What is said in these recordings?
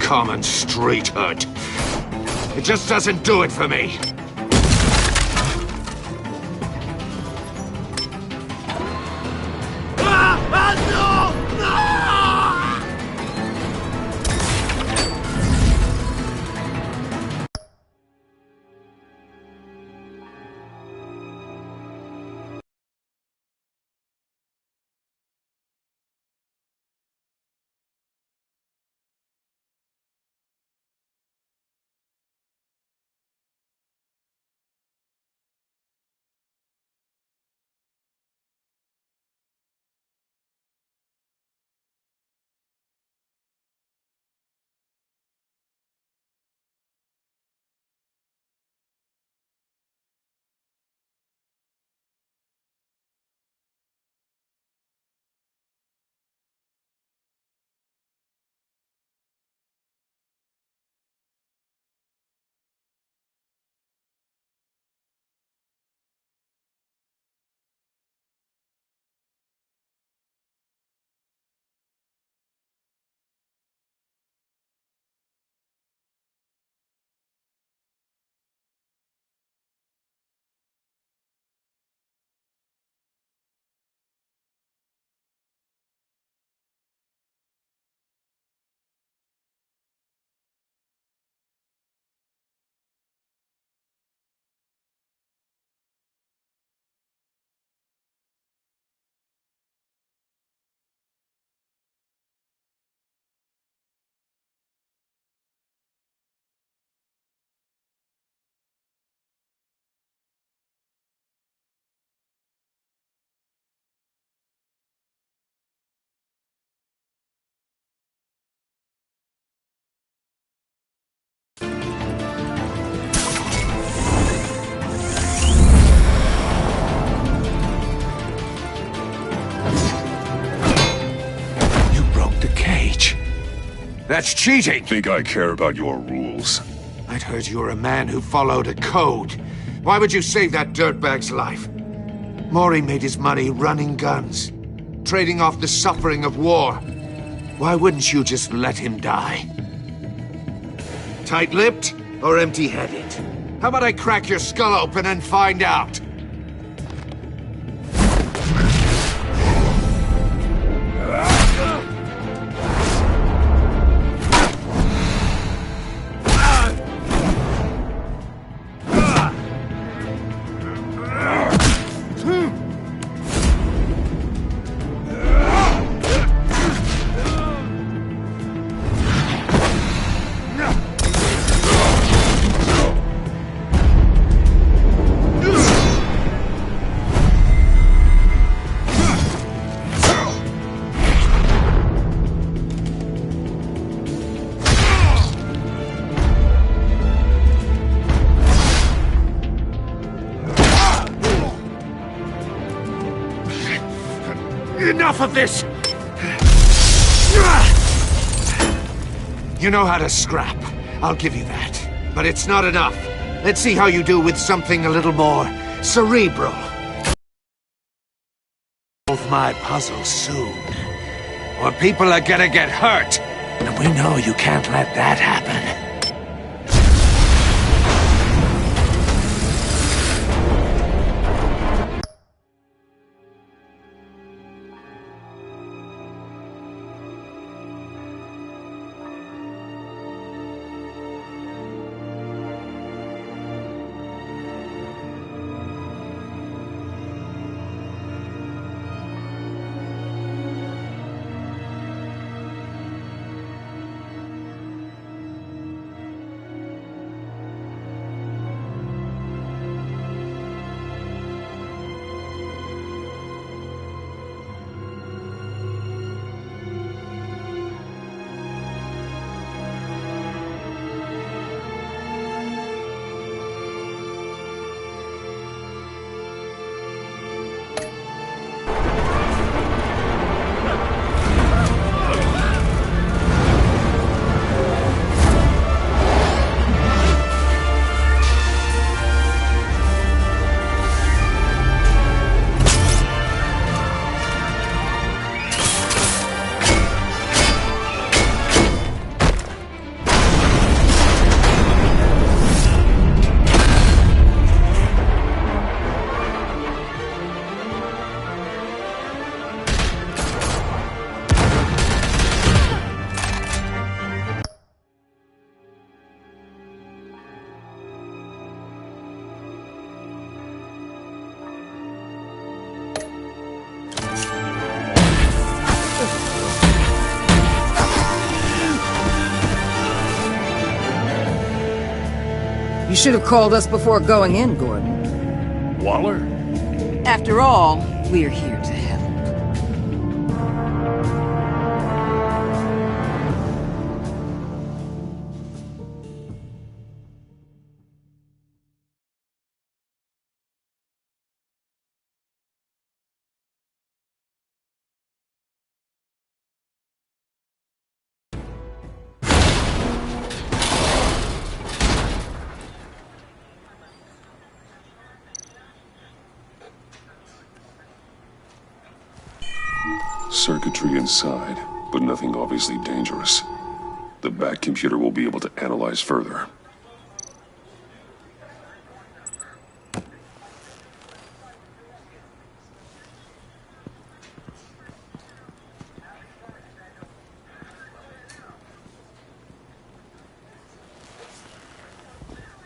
common street hood. It just doesn't do it for me. That's cheating! Think I care about your rules? I'd heard you were a man who followed a code. Why would you save that dirtbag's life? Mori made his money running guns, trading off the suffering of war. Why wouldn't you just let him die? Tight-lipped or empty-headed? How about I crack your skull open and find out? Enough of this! You know how to scrap. I'll give you that. But it's not enough. Let's see how you do with something a little more cerebral. Solve my puzzle soon. Or people are gonna get hurt. And we know you can't let that happen. should have called us before going in, Gordon. Waller? After all, we're here to help. Circuitry inside, but nothing obviously dangerous. The back computer will be able to analyze further.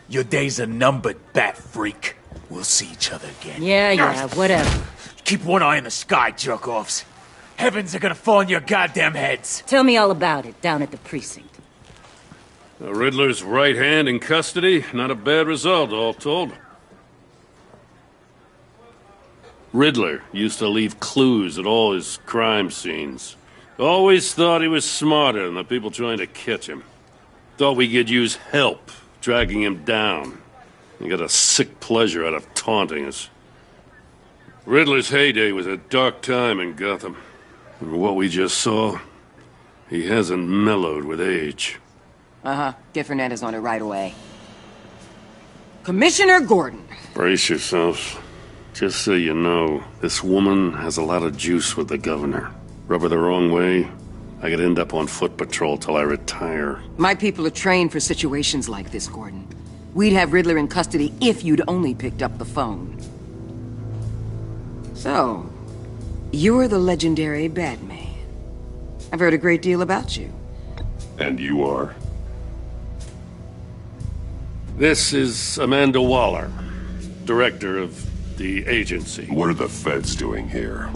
Your days are numbered, bat freak. We'll see each other again. Yeah, whatever. Keep one eye in the sky, jerk-offs. Heavens are gonna fall on your goddamn heads. Tell me all about it down at the precinct. The Riddler's right hand in custody. Not a bad result, all told. Riddler used to leave clues at all his crime scenes. Always thought he was smarter than the people trying to catch him. Thought we could use help dragging him down. He got a sick pleasure out of taunting us. Riddler's heyday was a dark time in Gotham. And what we just saw, he hasn't mellowed with age. Get Fernandez on it right away. Commissioner Gordon. Brace yourselves. Just so you know, this woman has a lot of juice with the governor. Rub her the wrong way, I could end up on foot patrol till I retire. My people are trained for situations like this, Gordon. We'd have Riddler in custody if you'd only picked up the phone. So, you're the legendary Batman. I've heard a great deal about you. And you are? This is Amanda Waller, director of the agency. What are the feds doing here?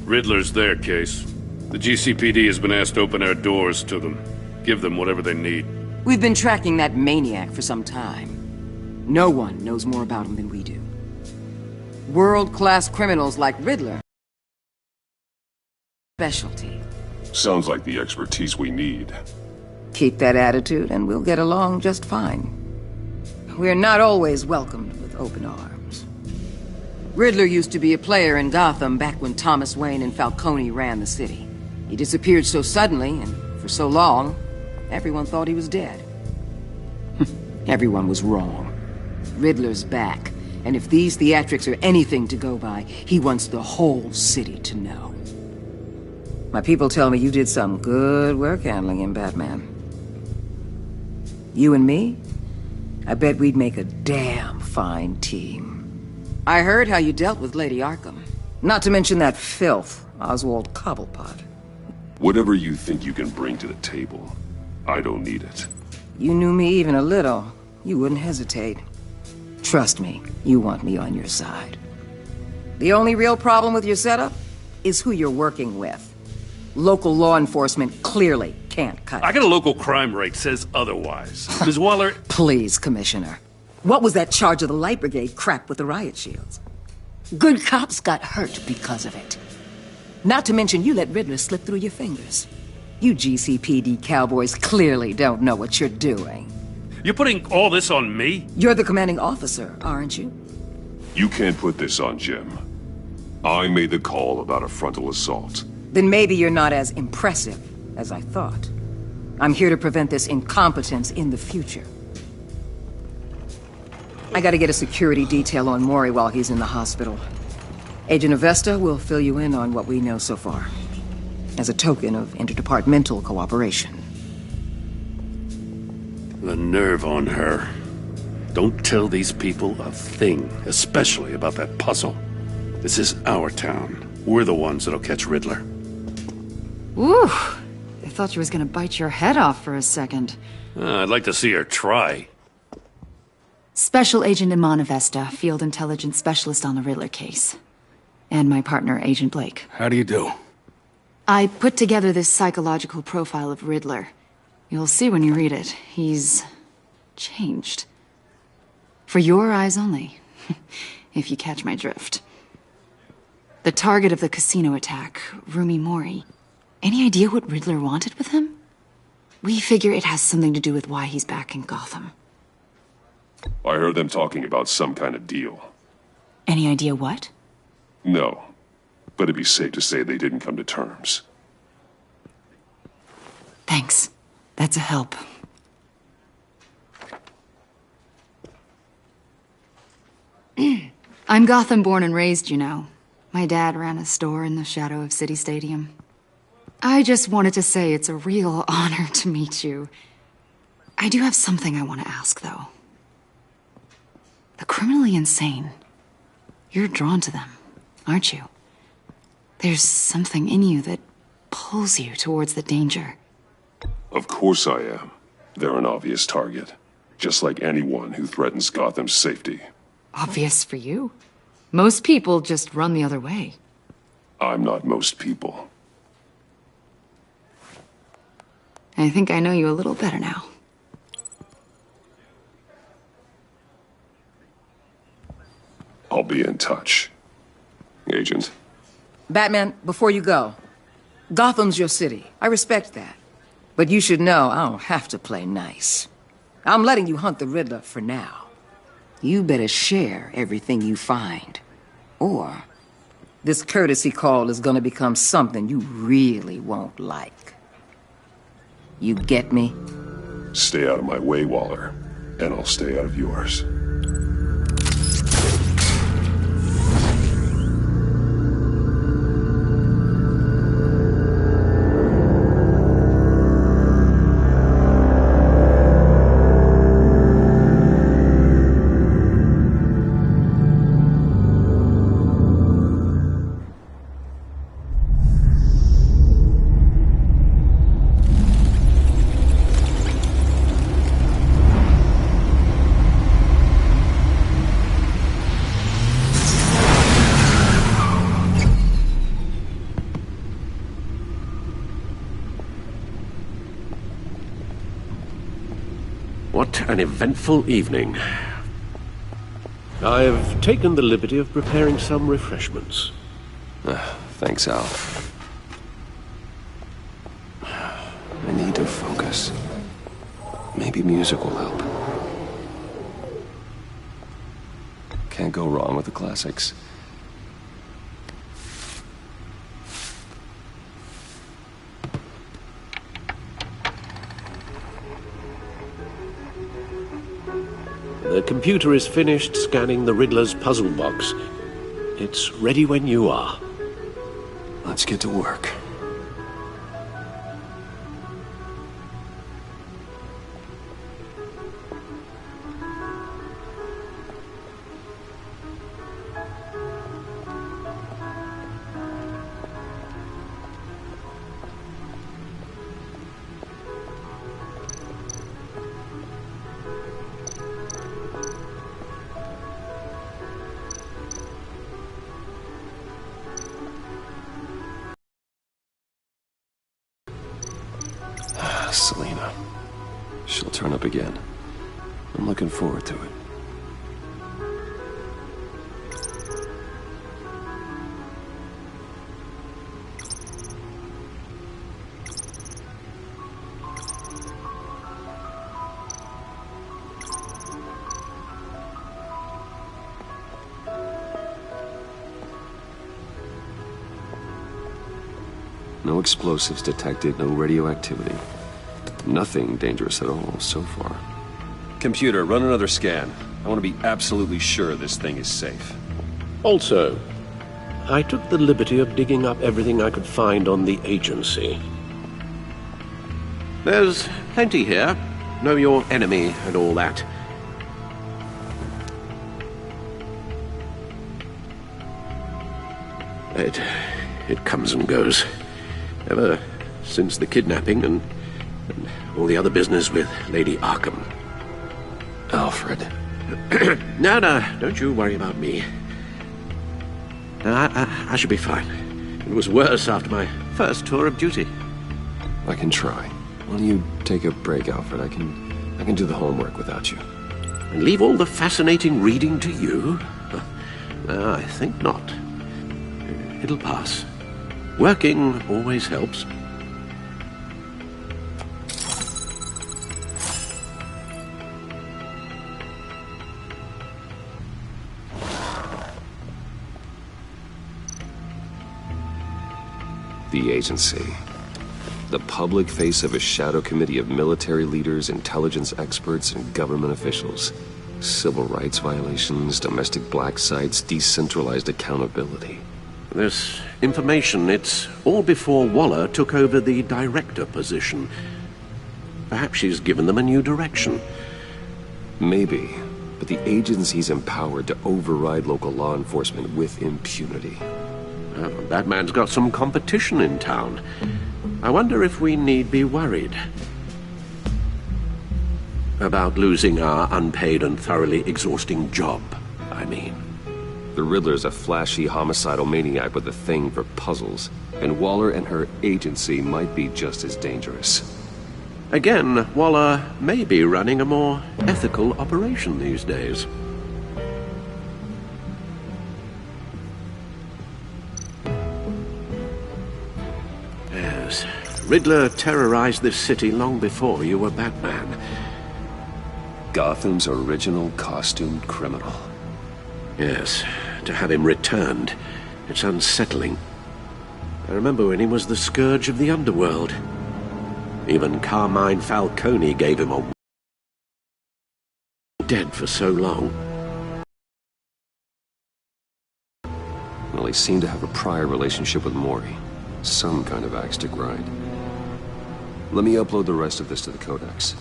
Riddler's their case. The GCPD has been asked to open our doors to them. Give them whatever they need. We've been tracking that maniac for some time. No one knows more about him than we do. World-class criminals like Riddler. Specialty. Sounds like the expertise we need. Keep that attitude and we'll get along just fine. We're not always welcomed with open arms. Riddler used to be a player in Gotham back when Thomas Wayne and Falcone ran the city. He disappeared so suddenly and for so long, everyone thought he was dead. Everyone was wrong. Riddler's back, and if these theatrics are anything to go by, he wants the whole city to know. My people tell me you did some good work handling him, Batman. You and me? I bet we'd make a damn fine team. I heard how you dealt with Lady Arkham. Not to mention that filth, Oswald Cobblepot. Whatever you think you can bring to the table, I don't need it. You knew me even a little, you wouldn't hesitate. Trust me, you want me on your side. The only real problem with your setup is who you're working with. Local law enforcement clearly can't cut it. I got a local crime rate says otherwise. Ms. Waller... Please, Commissioner. What was that charge of the Light Brigade crap with the riot shields? Good cops got hurt because of it. Not to mention you let Riddler slip through your fingers. You GCPD cowboys clearly don't know what you're doing. You're putting all this on me? You're the commanding officer, aren't you? You can't put this on Jim. I made the call about a frontal assault. Then maybe you're not as impressive as I thought. I'm here to prevent this incompetence in the future. I gotta get a security detail on Mori while he's in the hospital. Agent Avesta will fill you in on what we know so far, as a token of interdepartmental cooperation. The nerve on her. Don't tell these people a thing, especially about that puzzle. This is our town. We're the ones that'll catch Riddler. Ooh, I thought she was gonna bite your head off for a second. I'd like to see her try. Special Agent Iman Avesta, Field Intelligence Specialist on the Riddler case. And my partner, Agent Blake. How do you do? I put together this psychological profile of Riddler. You'll see when you read it. He's changed. For your eyes only, if you catch my drift. The target of the casino attack, Rumi Mori. Any idea what Riddler wanted with him? We figure it has something to do with why he's back in Gotham. I heard them talking about some kind of deal. Any idea what? No, but it'd be safe to say they didn't come to terms. Thanks. That's a help. I'm Gotham born and raised, you know. My dad ran a store in the shadow of City Stadium. I just wanted to say it's a real honor to meet you. I do have something I want to ask, though. The criminally insane. You're drawn to them, aren't you? There's something in you that pulls you towards the danger. Of course I am. They're an obvious target. Just like anyone who threatens Gotham's safety. Obvious for you. Most people just run the other way. I'm not most people. I think I know you a little better now. I'll be in touch. Agent. Batman, before you go, Gotham's your city. I respect that. But you should know I don't have to play nice. I'm letting you hunt the Riddler for now. You better share everything you find. Or this courtesy call is gonna become something you really won't like. You get me? Stay out of my way, Waller. And I'll stay out of yours. What an eventful evening. I've taken the liberty of preparing some refreshments. Thanks, Al. I need to focus. Maybe music will help. Can't go wrong with the classics. The computer is finished scanning the Riddler's puzzle box. It's ready when you are. Let's get to work. Selina. She'll turn up again. I'm looking forward to it. No explosives detected, no radioactivity. Nothing dangerous at all so far. Computer, run another scan. I want to be absolutely sure this thing is safe. Also, I took the liberty of digging up everything I could find on the agency. There's plenty here. Know your enemy and all that. It comes and goes. Ever since the kidnapping and all the other business with Lady Arkham. Alfred. No, don't you worry about me. No, I should be fine. It was worse after my first tour of duty. I can try. Why don't you take a break, Alfred? I can do the homework without you. And leave all the fascinating reading to you? I think not. It'll pass. Working always helps. The agency. The public face of a shadow committee of military leaders, intelligence experts, and government officials. Civil rights violations, domestic black sites, decentralized accountability. This information, it's all before Waller took over the director position. Perhaps she's given them a new direction. Maybe, but the agency's empowered to override local law enforcement with impunity. That man's got some competition in town. I wonder if we need be worried about losing our unpaid and thoroughly exhausting job, I mean. The Riddler's a flashy homicidal maniac with a thing for puzzles, and Waller and her agency might be just as dangerous. Again, Waller may be running a more ethical operation these days. Yes, Riddler terrorized this city long before you were Batman. Gotham's original costumed criminal. Yes, to have him returned, it's unsettling. I remember when he was the scourge of the underworld. Even Carmine Falcone gave him a dead for so long. Well, he seemed to have a prior relationship with Mori. Some kind of axe to grind. Let me upload the rest of this to the Codex.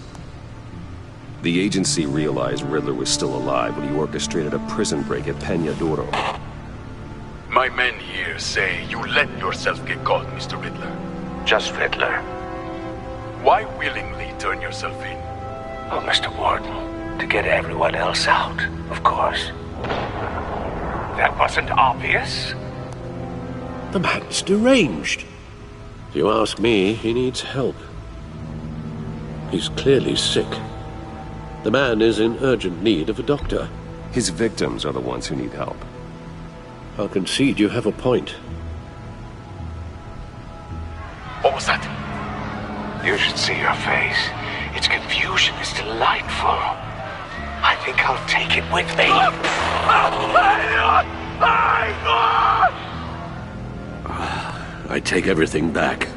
The agency realized Riddler was still alive when he orchestrated a prison break at Peña Duro. My men here say you let yourself get caught, Mr. Riddler. Just Riddler. Why willingly turn yourself in? Oh, Mr. Warden, to get everyone else out, of course. That wasn't obvious? The man's deranged. If you ask me, he needs help. He's clearly sick. The man is in urgent need of a doctor. His victims are the ones who need help. I'll concede you have a point. What was that? You should see your face. Its confusion is delightful. I think I'll take it with me. I take everything back.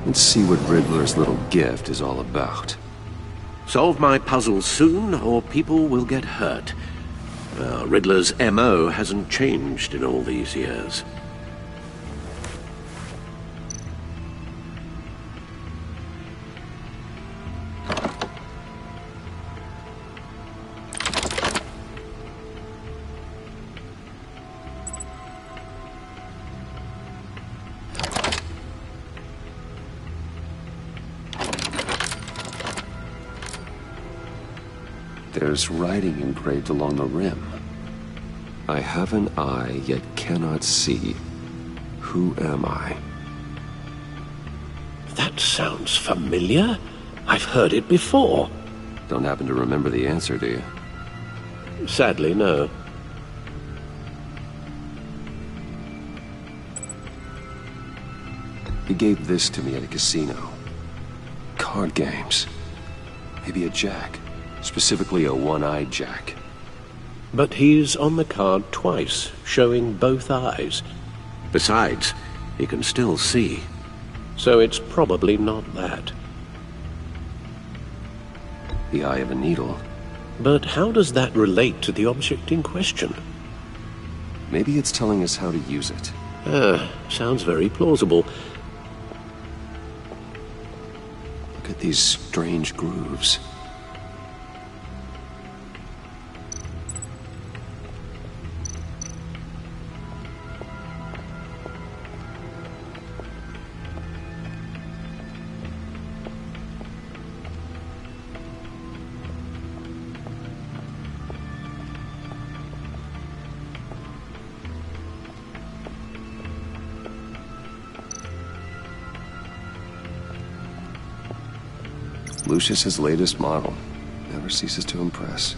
Let's see what Riddler's little gift is all about. Solve my puzzles soon, or people will get hurt. Riddler's M.O. hasn't changed in all these years. There's writing engraved along the rim. I have an eye, yet cannot see. Who am I? That sounds familiar. I've heard it before. Don't happen to remember the answer, do you? Sadly, no. He gave this to me at a casino. Card games. Maybe a jack. Specifically a one-eyed jack. But he's on the card twice, showing both eyes. Besides, he can still see. So it's probably not that. The eye of a needle. But how does that relate to the object in question? Maybe it's telling us how to use it. Sounds very plausible. Look at these strange grooves. Lucius's latest model. Never ceases to impress.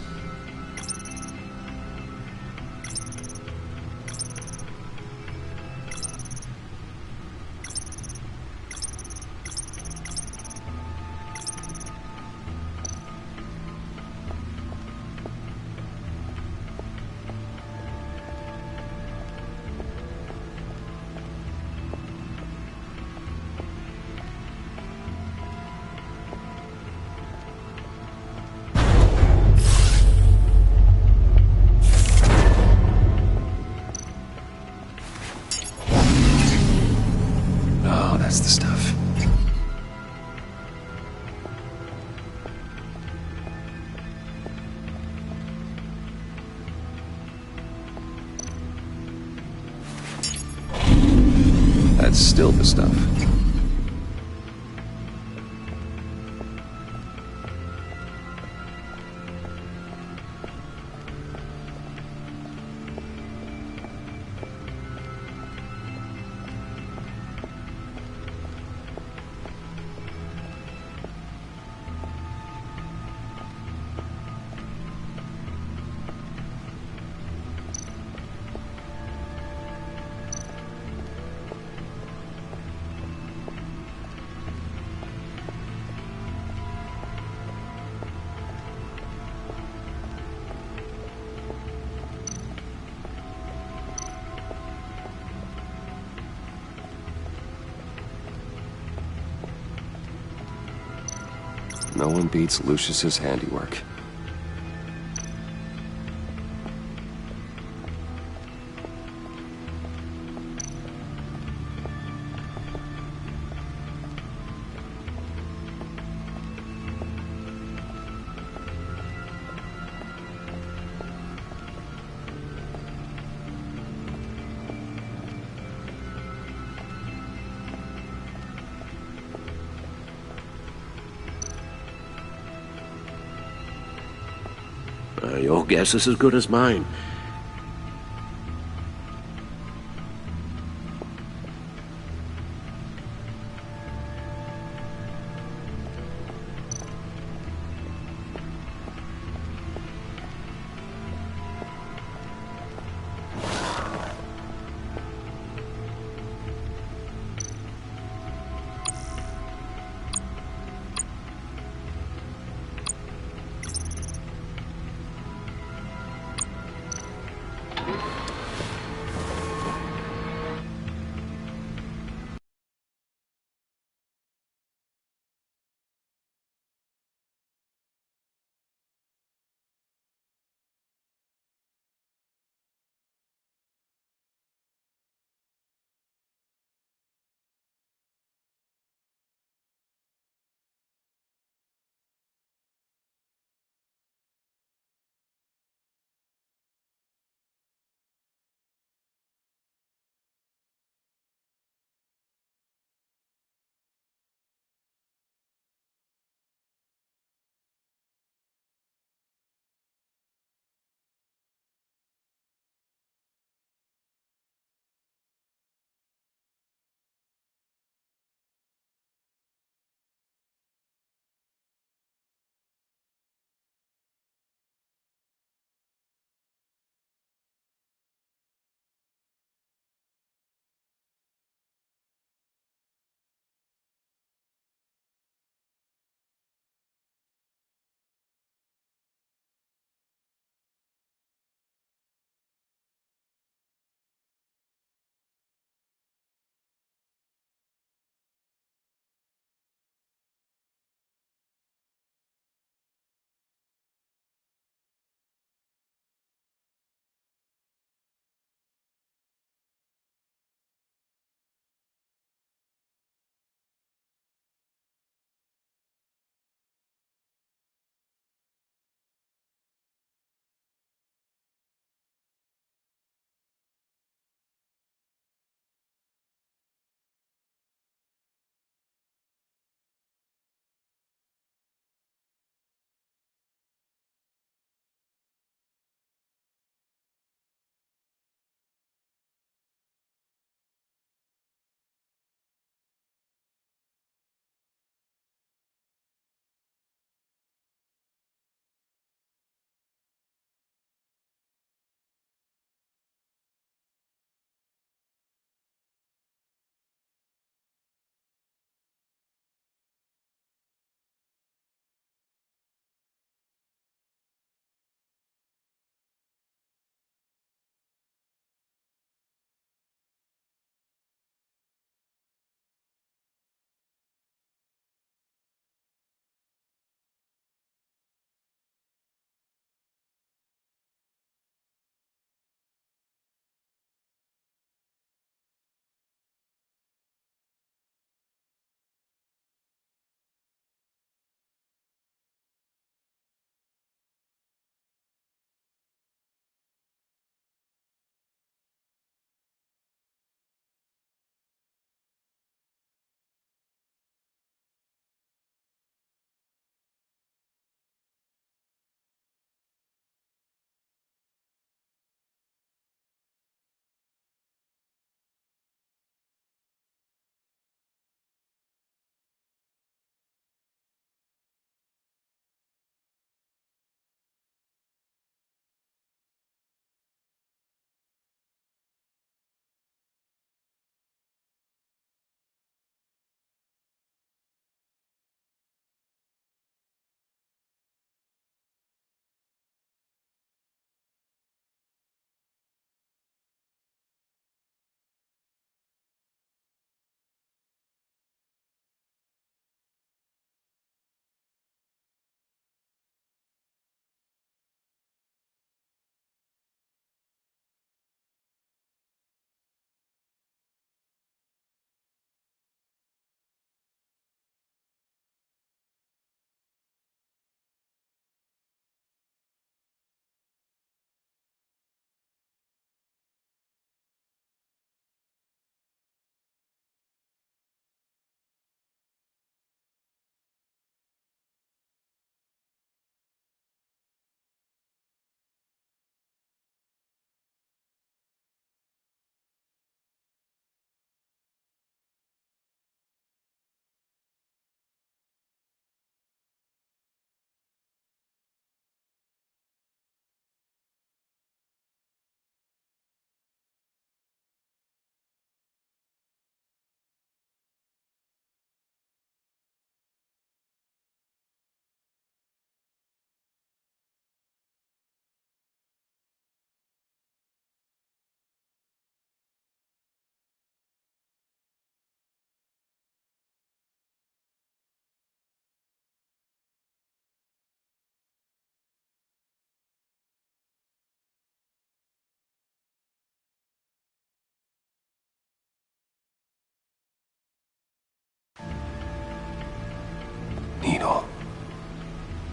That's the stuff. That's still the stuff. No one beats Lucius's handiwork. Your guess is as good as mine.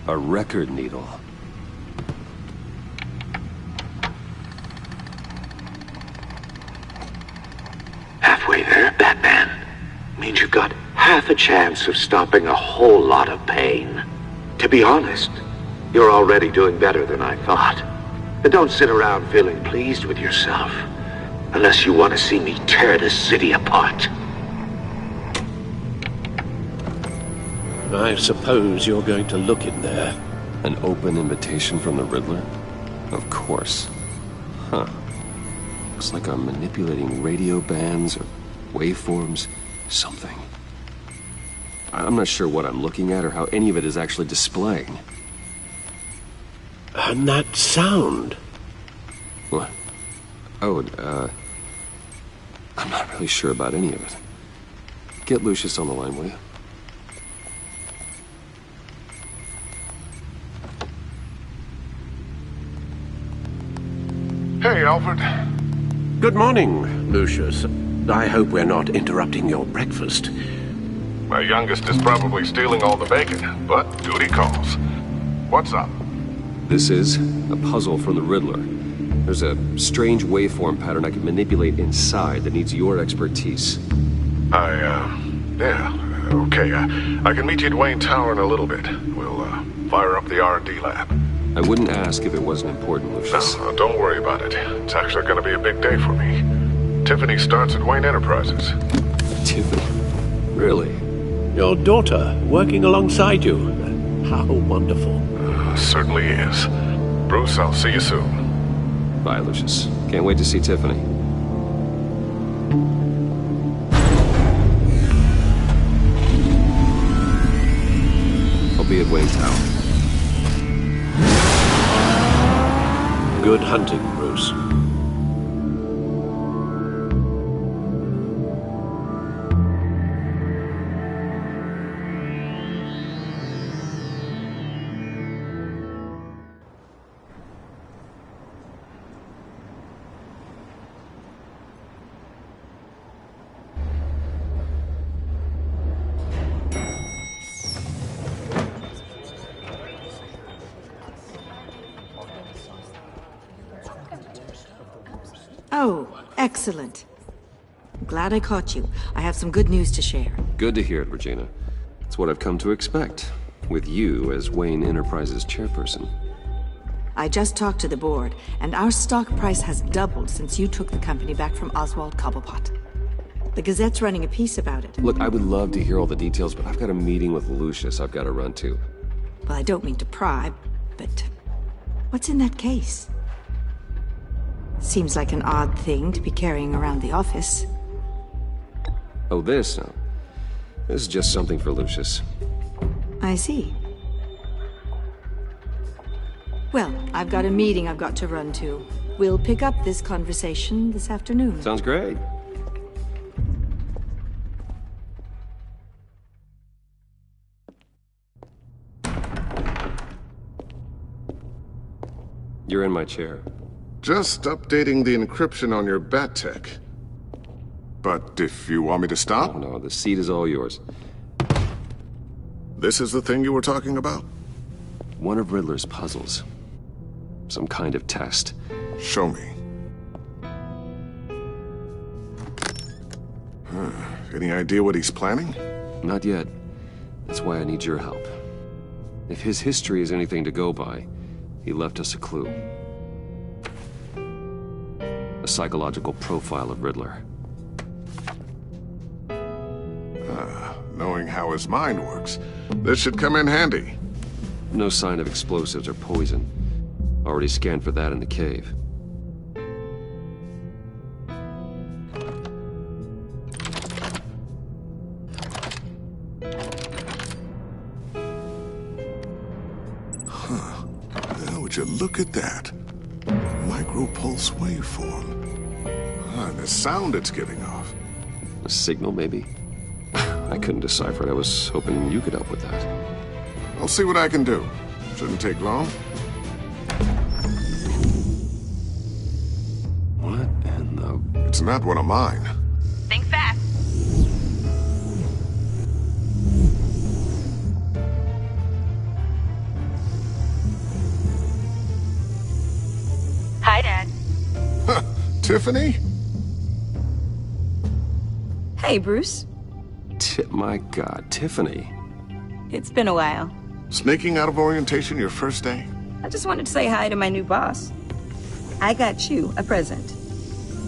A record needle. Halfway there, Batman. Means you've got half a chance of stopping a whole lot of pain. To be honest, you're already doing better than I thought. But don't sit around feeling pleased with yourself. Unless you want to see me tear this city apart. I suppose you're going to look in there. An open invitation from the Riddler? Of course. Huh. Looks like I'm manipulating radio bands or waveforms. Something. I'm not sure what I'm looking at or how any of it is actually displaying. And that sound? What? Oh, I'm not really sure about any of it. Get Lucius on the line, will you? Hey, Alfred. Good morning, Lucius. I hope we're not interrupting your breakfast. My youngest is probably stealing all the bacon, but duty calls. What's up? This is a puzzle from the Riddler. There's a strange waveform pattern I can manipulate inside that needs your expertise. Yeah, okay. I can meet you at Wayne Tower in a little bit. We'll, fire up the R&D lab. I wouldn't ask if it wasn't important, Lucius. No, don't worry about it. It's actually gonna be a big day for me. Tiffany starts at Wayne Enterprises. Tiffany? Really? Your daughter, working alongside you. How wonderful. Certainly is. Bruce, I'll see you soon. Bye, Lucius. Can't wait to see Tiffany. I'll be at Wayne Tower. Good hunting, Bruce. Oh, excellent. I'm glad I caught you. I have some good news to share. Good to hear it, Regina. It's what I've come to expect, with you as Wayne Enterprises chairperson. I just talked to the board, and our stock price has doubled since you took the company back from Oswald Cobblepot. The Gazette's running a piece about it. Look, I would love to hear all the details, but I've got a meeting with Lucius I've got to run to. Well, I don't mean to pry, but what's in that case? Seems like an odd thing to be carrying around the office. Oh, this? No. This is just something for Lucius. I see. Well, I've got a meeting I've got to run to. We'll pick up this conversation this afternoon. Sounds great. You're in my chair. Just updating the encryption on your Bat-Tech. But if you want me to stop? Oh, no, the seat is all yours. This is the thing you were talking about? One of Riddler's puzzles. Some kind of test. Show me. Any idea what he's planning? Not yet. That's why I need your help. If his history is anything to go by, he left us a clue. A psychological profile of Riddler. Knowing how his mind works, this should come in handy. No sign of explosives or poison. Already scanned for that in the cave. Now, would you look at that? Micropulse waveform. And the sound it's giving off. A signal, maybe? I couldn't decipher it. I was hoping you could help with that. I'll see what I can do. Shouldn't take long. What in the... It's not one of mine. Think fast. Tiffany? Hey, Bruce. My God, Tiffany. It's been a while. Sneaking out of orientation your first day? I just wanted to say hi to my new boss. I got you a present.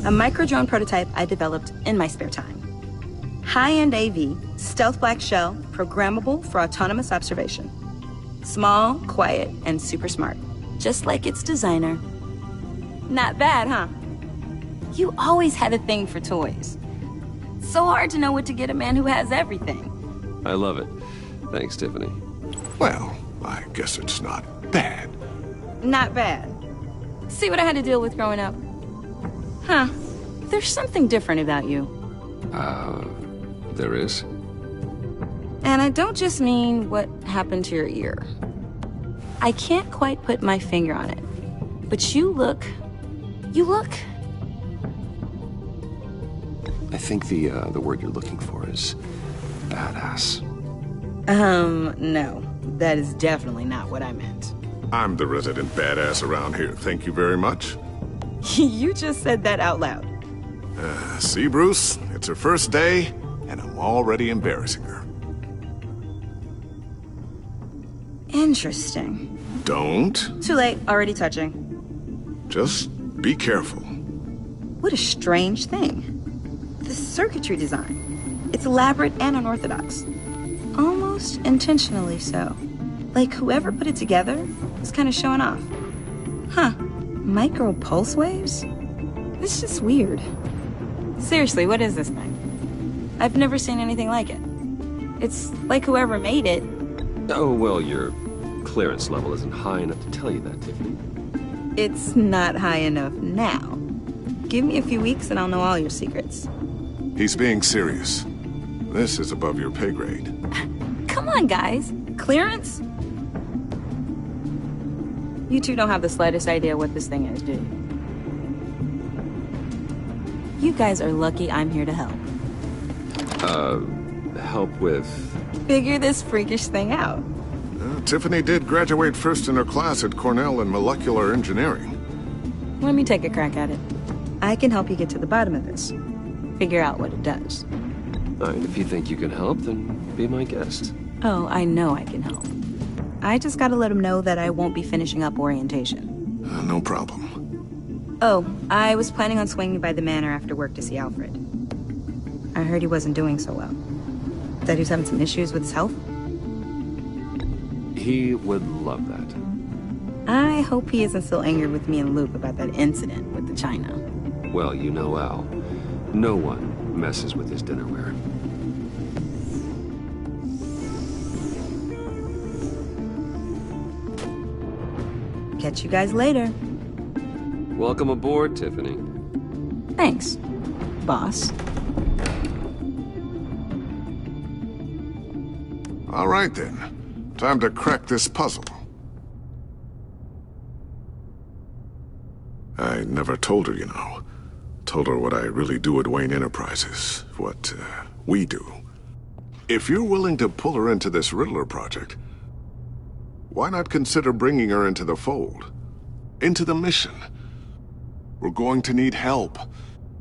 A micro-drone prototype I developed in my spare time. High-end AV, stealth black shell, programmable for autonomous observation. Small, quiet, and super smart. Just like its designer. Not bad, huh? You always had a thing for toys. So hard to know what to get a man who has everything. I love it. Thanks, Tiffany. Well, I guess it's not bad. Not bad. See what I had to deal with growing up? Huh. There's something different about you. There is? And I don't just mean what happened to your ear. I can't quite put my finger on it. But you look... I think the word you're looking for is badass. No. That is definitely not what I meant. I'm the resident badass around here. Thank you very much. You just said that out loud. See, Bruce? It's her first day, and I'm already embarrassing her. Interesting. Don't. Too late. Already touching. Just be careful. What a strange thing. The circuitry design. It's elaborate and unorthodox. Almost intentionally so. Like whoever put it together was kind of showing off. Huh. Micro pulse waves? This is just weird. Seriously, what is this thing? I've never seen anything like it. It's like whoever made it. Oh, well, your clearance level isn't high enough to tell you that, Tiffany. It's not high enough now. Give me a few weeks and I'll know all your secrets. He's being serious. This is above your pay grade. Come on, guys. Clearance? You two don't have the slightest idea what this thing is, do you? You guys are lucky I'm here to help. Help with... Figure this freakish thing out. Tiffany did graduate first in her class at Cornell in molecular engineering. Let me take a crack at it. I can help you get to the bottom of this. Figure out what it does. All right, if you think you can help, then be my guest. Oh, I know I can help. I just gotta let him know that I won't be finishing up orientation. No problem. Oh, I was planning on swinging by the manor after work to see Alfred. I heard he wasn't doing so well. That he was having some issues with his health. He would love that. I hope he isn't still angry with me and Luke about that incident with the china. Well, you know Al. No one messes with his dinnerware. Catch you guys later. Welcome aboard, Tiffany. Thanks, boss. All right, then. Time to crack this puzzle. I never told her, you know. Told her what I really do at Wayne Enterprises. What, we do. If you're willing to pull her into this Riddler project, why not consider bringing her into the fold? Into the mission? We're going to need help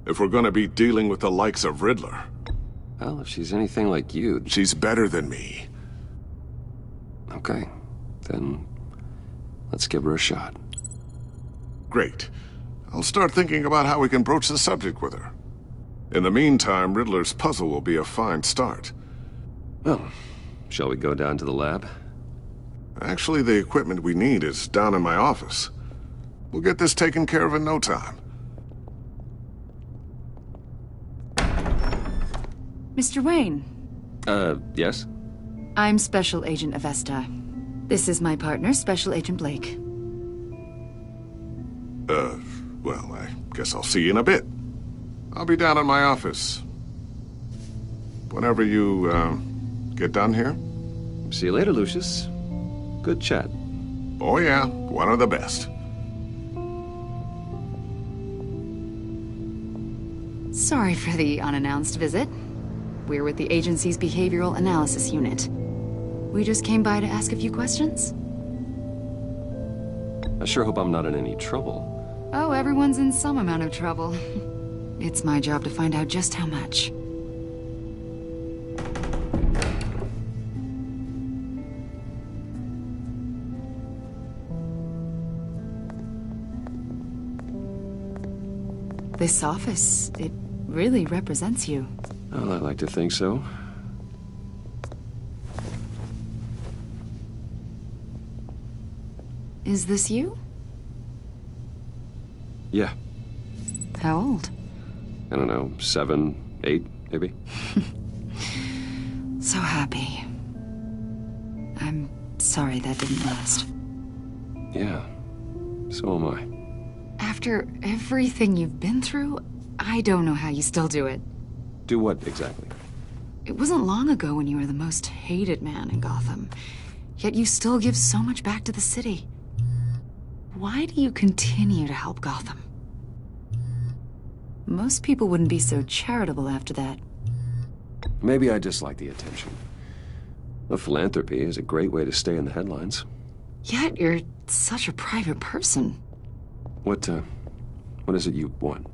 if we're going to be dealing with the likes of Riddler. Well, if she's anything like you... She's better than me. Okay, then let's give her a shot. Great. I'll start thinking about how we can broach the subject with her. In the meantime, Riddler's puzzle will be a fine start. Well, shall we go down to the lab? Actually, the equipment we need is down in my office. We'll get this taken care of in no time. Mr. Wayne. Yes? I'm Special Agent Avesta. This is my partner, Special Agent Blake. Well, I guess I'll see you in a bit. I'll be down in my office. Whenever you, get done here. See you later, Lucius. Good chat. Oh yeah, one of the best. Sorry for the unannounced visit. We're with the agency's Behavioral Analysis Unit. We just came by to ask a few questions. I sure hope I'm not in any trouble. Oh, everyone's in some amount of trouble. It's my job to find out just how much. This office, it really represents you. Well, I like to think so. Is this you? Yeah. How old? I don't know, 7, 8, maybe? So happy. I'm sorry that didn't last. Yeah, so am I. After everything you've been through, I don't know how you still do it. Do what, exactly? It wasn't long ago when you were the most hated man in Gotham. Yet you still give so much back to the city. Why do you continue to help Gotham? Most people wouldn't be so charitable after that. Maybe I just like the attention. The philanthropy is a great way to stay in the headlines. Yet you're such a private person. What is it you want?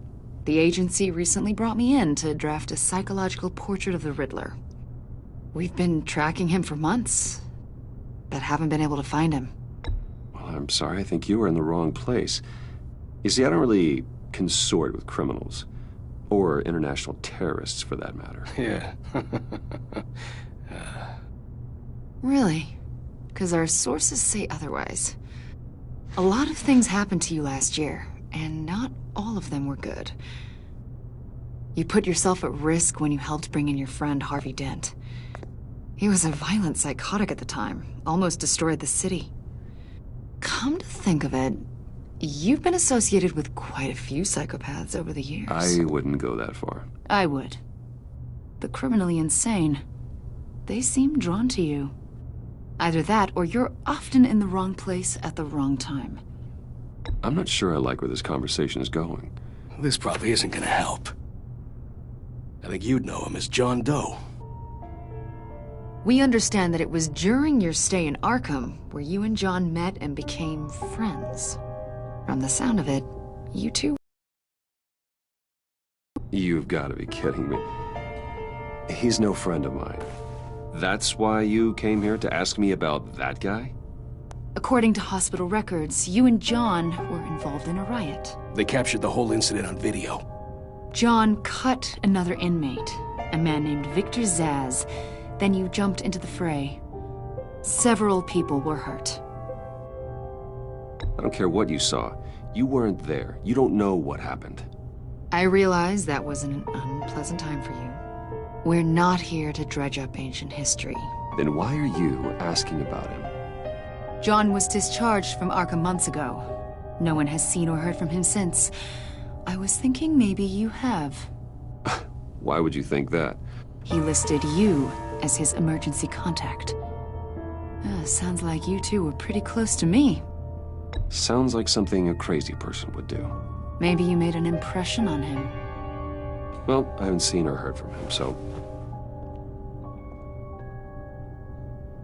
The agency recently brought me in to draft a psychological portrait of the Riddler. We've been tracking him for months, but haven't been able to find him. Well, I'm sorry, I think you were in the wrong place. You see, I don't really consort with criminals. Or international terrorists, for that matter. Yeah. Really? Because our sources say otherwise. A lot of things happened to you last year, and not all of them were good. You put yourself at risk when you helped bring in your friend Harvey Dent. He was a violent psychotic at the time, almost destroyed the city. Come to think of it, you've been associated with quite a few psychopaths over the years. I wouldn't go that far. I would. The criminally insane. They seem drawn to you. Either that, or you're often in the wrong place at the wrong time. I'm not sure I like where this conversation is going. This probably isn't gonna help. I think you'd know him as John Doe. We understand that it was during your stay in Arkham where you and John met and became friends. From the sound of it, you two... You've got to be kidding me. He's no friend of mine. That's why you came here to ask me about that guy? According to hospital records, you and John were involved in a riot. They captured the whole incident on video. John cut another inmate, a man named Victor Zsasz. Then you jumped into the fray. Several people were hurt. I don't care what you saw. You weren't there. You don't know what happened. I realize that was an unpleasant time for you. We're not here to dredge up ancient history. Then why are you asking about him? John was discharged from Arkham months ago. No one has seen or heard from him since. I was thinking maybe you have. Why would you think that? He listed you as his emergency contact. Sounds like you two were pretty close to me. Sounds like something a crazy person would do. Maybe you made an impression on him. Well, I haven't seen or heard from him, so...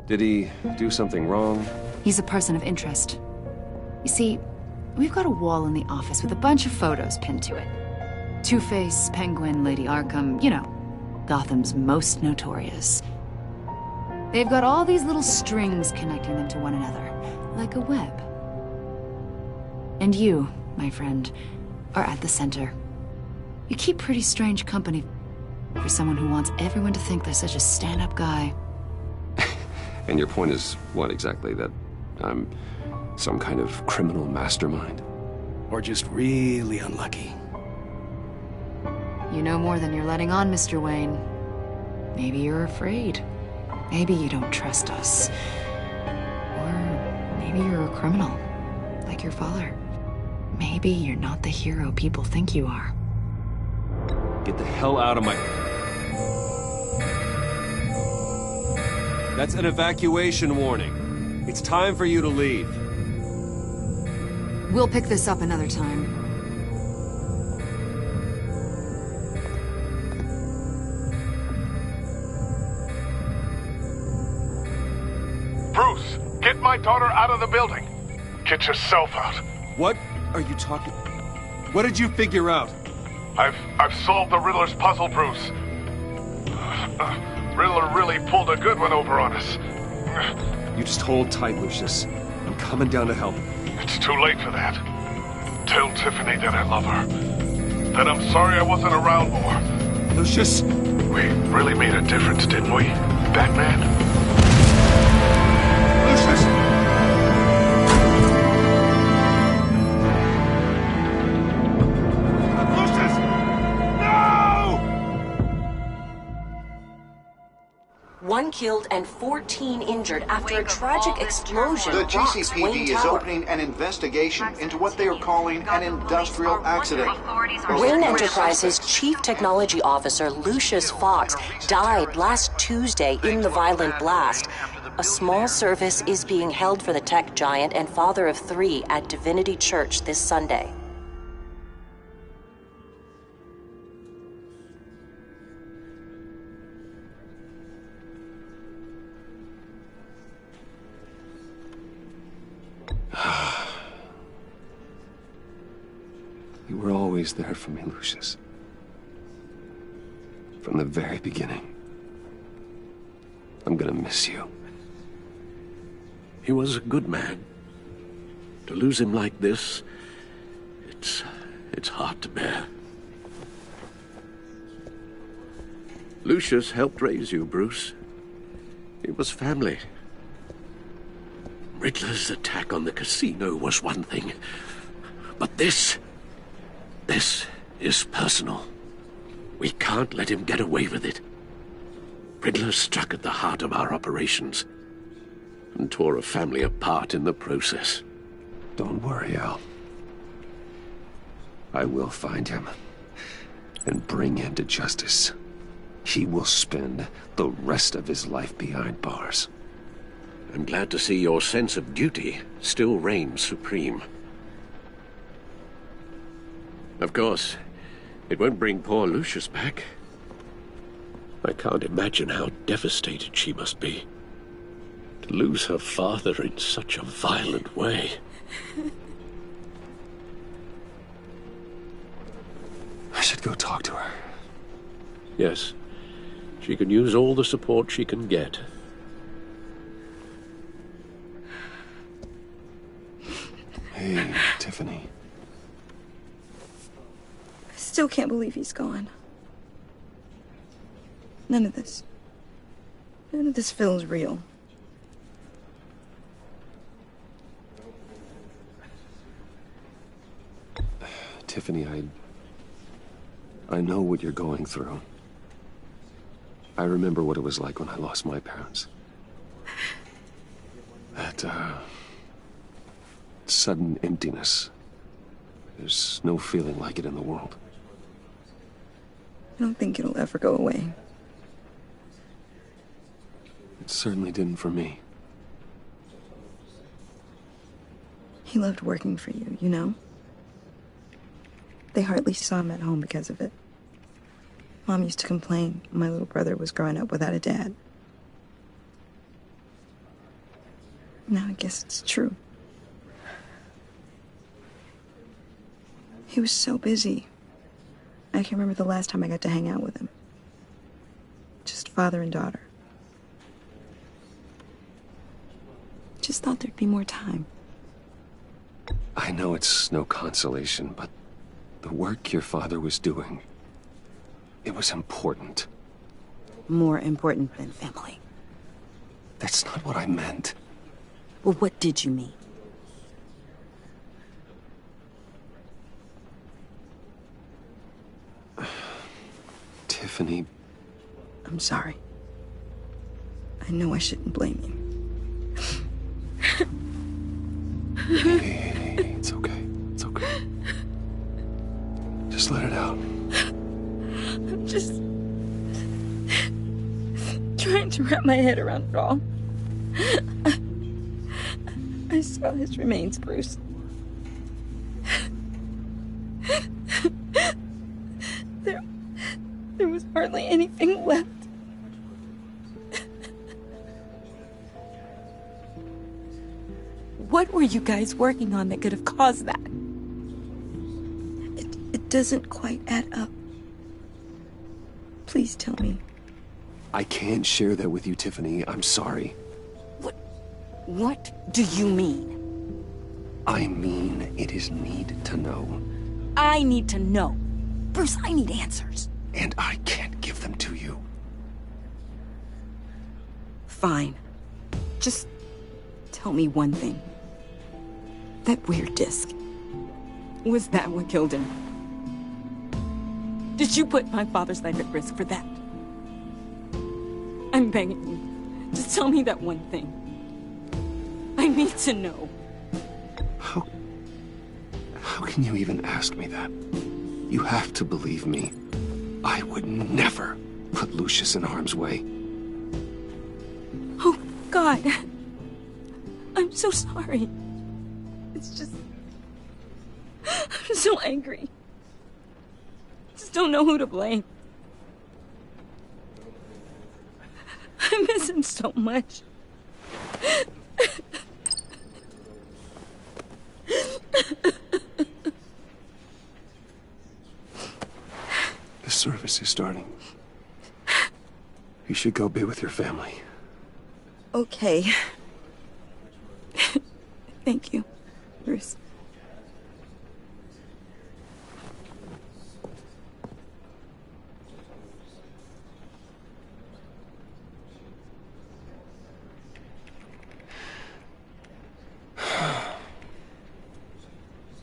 Did he do something wrong? He's a person of interest. You see, we've got a wall in the office with a bunch of photos pinned to it. Two-Face, Penguin, Lady Arkham, you know, Gotham's most notorious. They've got all these little strings connecting them to one another, like a web. And you, my friend, are at the center. You keep pretty strange company for someone who wants everyone to think they're such a stand-up guy. And your point is what exactly? That I'm some kind of criminal mastermind? Or just really unlucky? You know more than you're letting on, Mr. Wayne. Maybe you're afraid. Maybe you don't trust us. Or maybe you're a criminal, like your father. Maybe you're not the hero people think you are. Get the hell out of my... That's an evacuation warning. It's time for you to leave. We'll pick this up another time. Bruce, get my daughter out of the building. Get yourself out. What are you talking... What did you figure out? I've solved the Riddler's puzzle, Bruce. Riddler really pulled a good one over on us. You just hold tight, Lucius. I'm coming down to help. It's too late for that. Tell Tiffany that I love her. That I'm sorry I wasn't around more. Lucius! We really made a difference, didn't we, Batman? Lucius! Lucius! No! 1 killed and 14 injured after a tragic explosion. The rocks GCPD Wayne is Tower. opening an investigation into what they are calling an industrial accident. Wayne Enterprises Chief Technology Officer Lucius Fox died last Tuesday in the violent blast. A small service is being held for the tech giant and father of 3 at Divinity Church this Sunday. You were always there for me, Lucius. From the very beginning. I'm gonna miss you. He was a good man. To lose him like this, it's hard to bear. Lucius helped raise you, Bruce. It was family. Riddler's attack on the casino was one thing, but this is personal. We can't let him get away with it. Riddler struck at the heart of our operations and tore a family apart in the process. Don't worry, Al. I will find him and bring him to justice. He will spend the rest of his life behind bars. I'm glad to see your sense of duty still reigns supreme. Of course, it won't bring poor Lucius back. I can't imagine how devastated she must be. To lose her father in such a violent way. I should go talk to her. Yes, she can use all the support she can get. Hey, Tiffany. I still can't believe he's gone. None of this feels real. Tiffany, I know what you're going through. I remember what it was like when I lost my parents. That, sudden emptiness. There's no feeling like it in the world. I don't think it'll ever go away. It certainly didn't for me. He loved working for you, you know? They hardly saw him at home because of it. Mom used to complain when my little brother was growing up without a dad. Now I guess it's true. He was so busy. I can't remember the last time I got to hang out with him. Just father and daughter. Just thought there'd be more time. I know it's no consolation, but the work your father was doing, it was important. More important than family. That's not what I meant. Well, what did you mean? Tiffany. I'm sorry. I know I shouldn't blame you. Hey, it's okay. It's okay. Just let it out. I'm just trying to wrap my head around it all. I saw his remains, Bruce. There was hardly anything left. What were you guys working on that could have caused that? doesn't quite add up. Please tell me. I can't share that with you, Tiffany. I'm sorry. What do you mean? I mean, it is need to know. I need to know. Bruce, I need answers. And I can't give them to you. Fine. Just tell me one thing. That weird disc. Was that what killed him? Did you put my father's life at risk for that? I'm begging you. Just tell me that one thing. I need to know. How can you even ask me that? You have to believe me. I would never put Lucius in harm's way. Oh, God. I'm so sorry. It's just... I'm so angry. Just don't know who to blame. I miss him so much. The service is starting. You should go be with your family. Okay. Thank you, Bruce.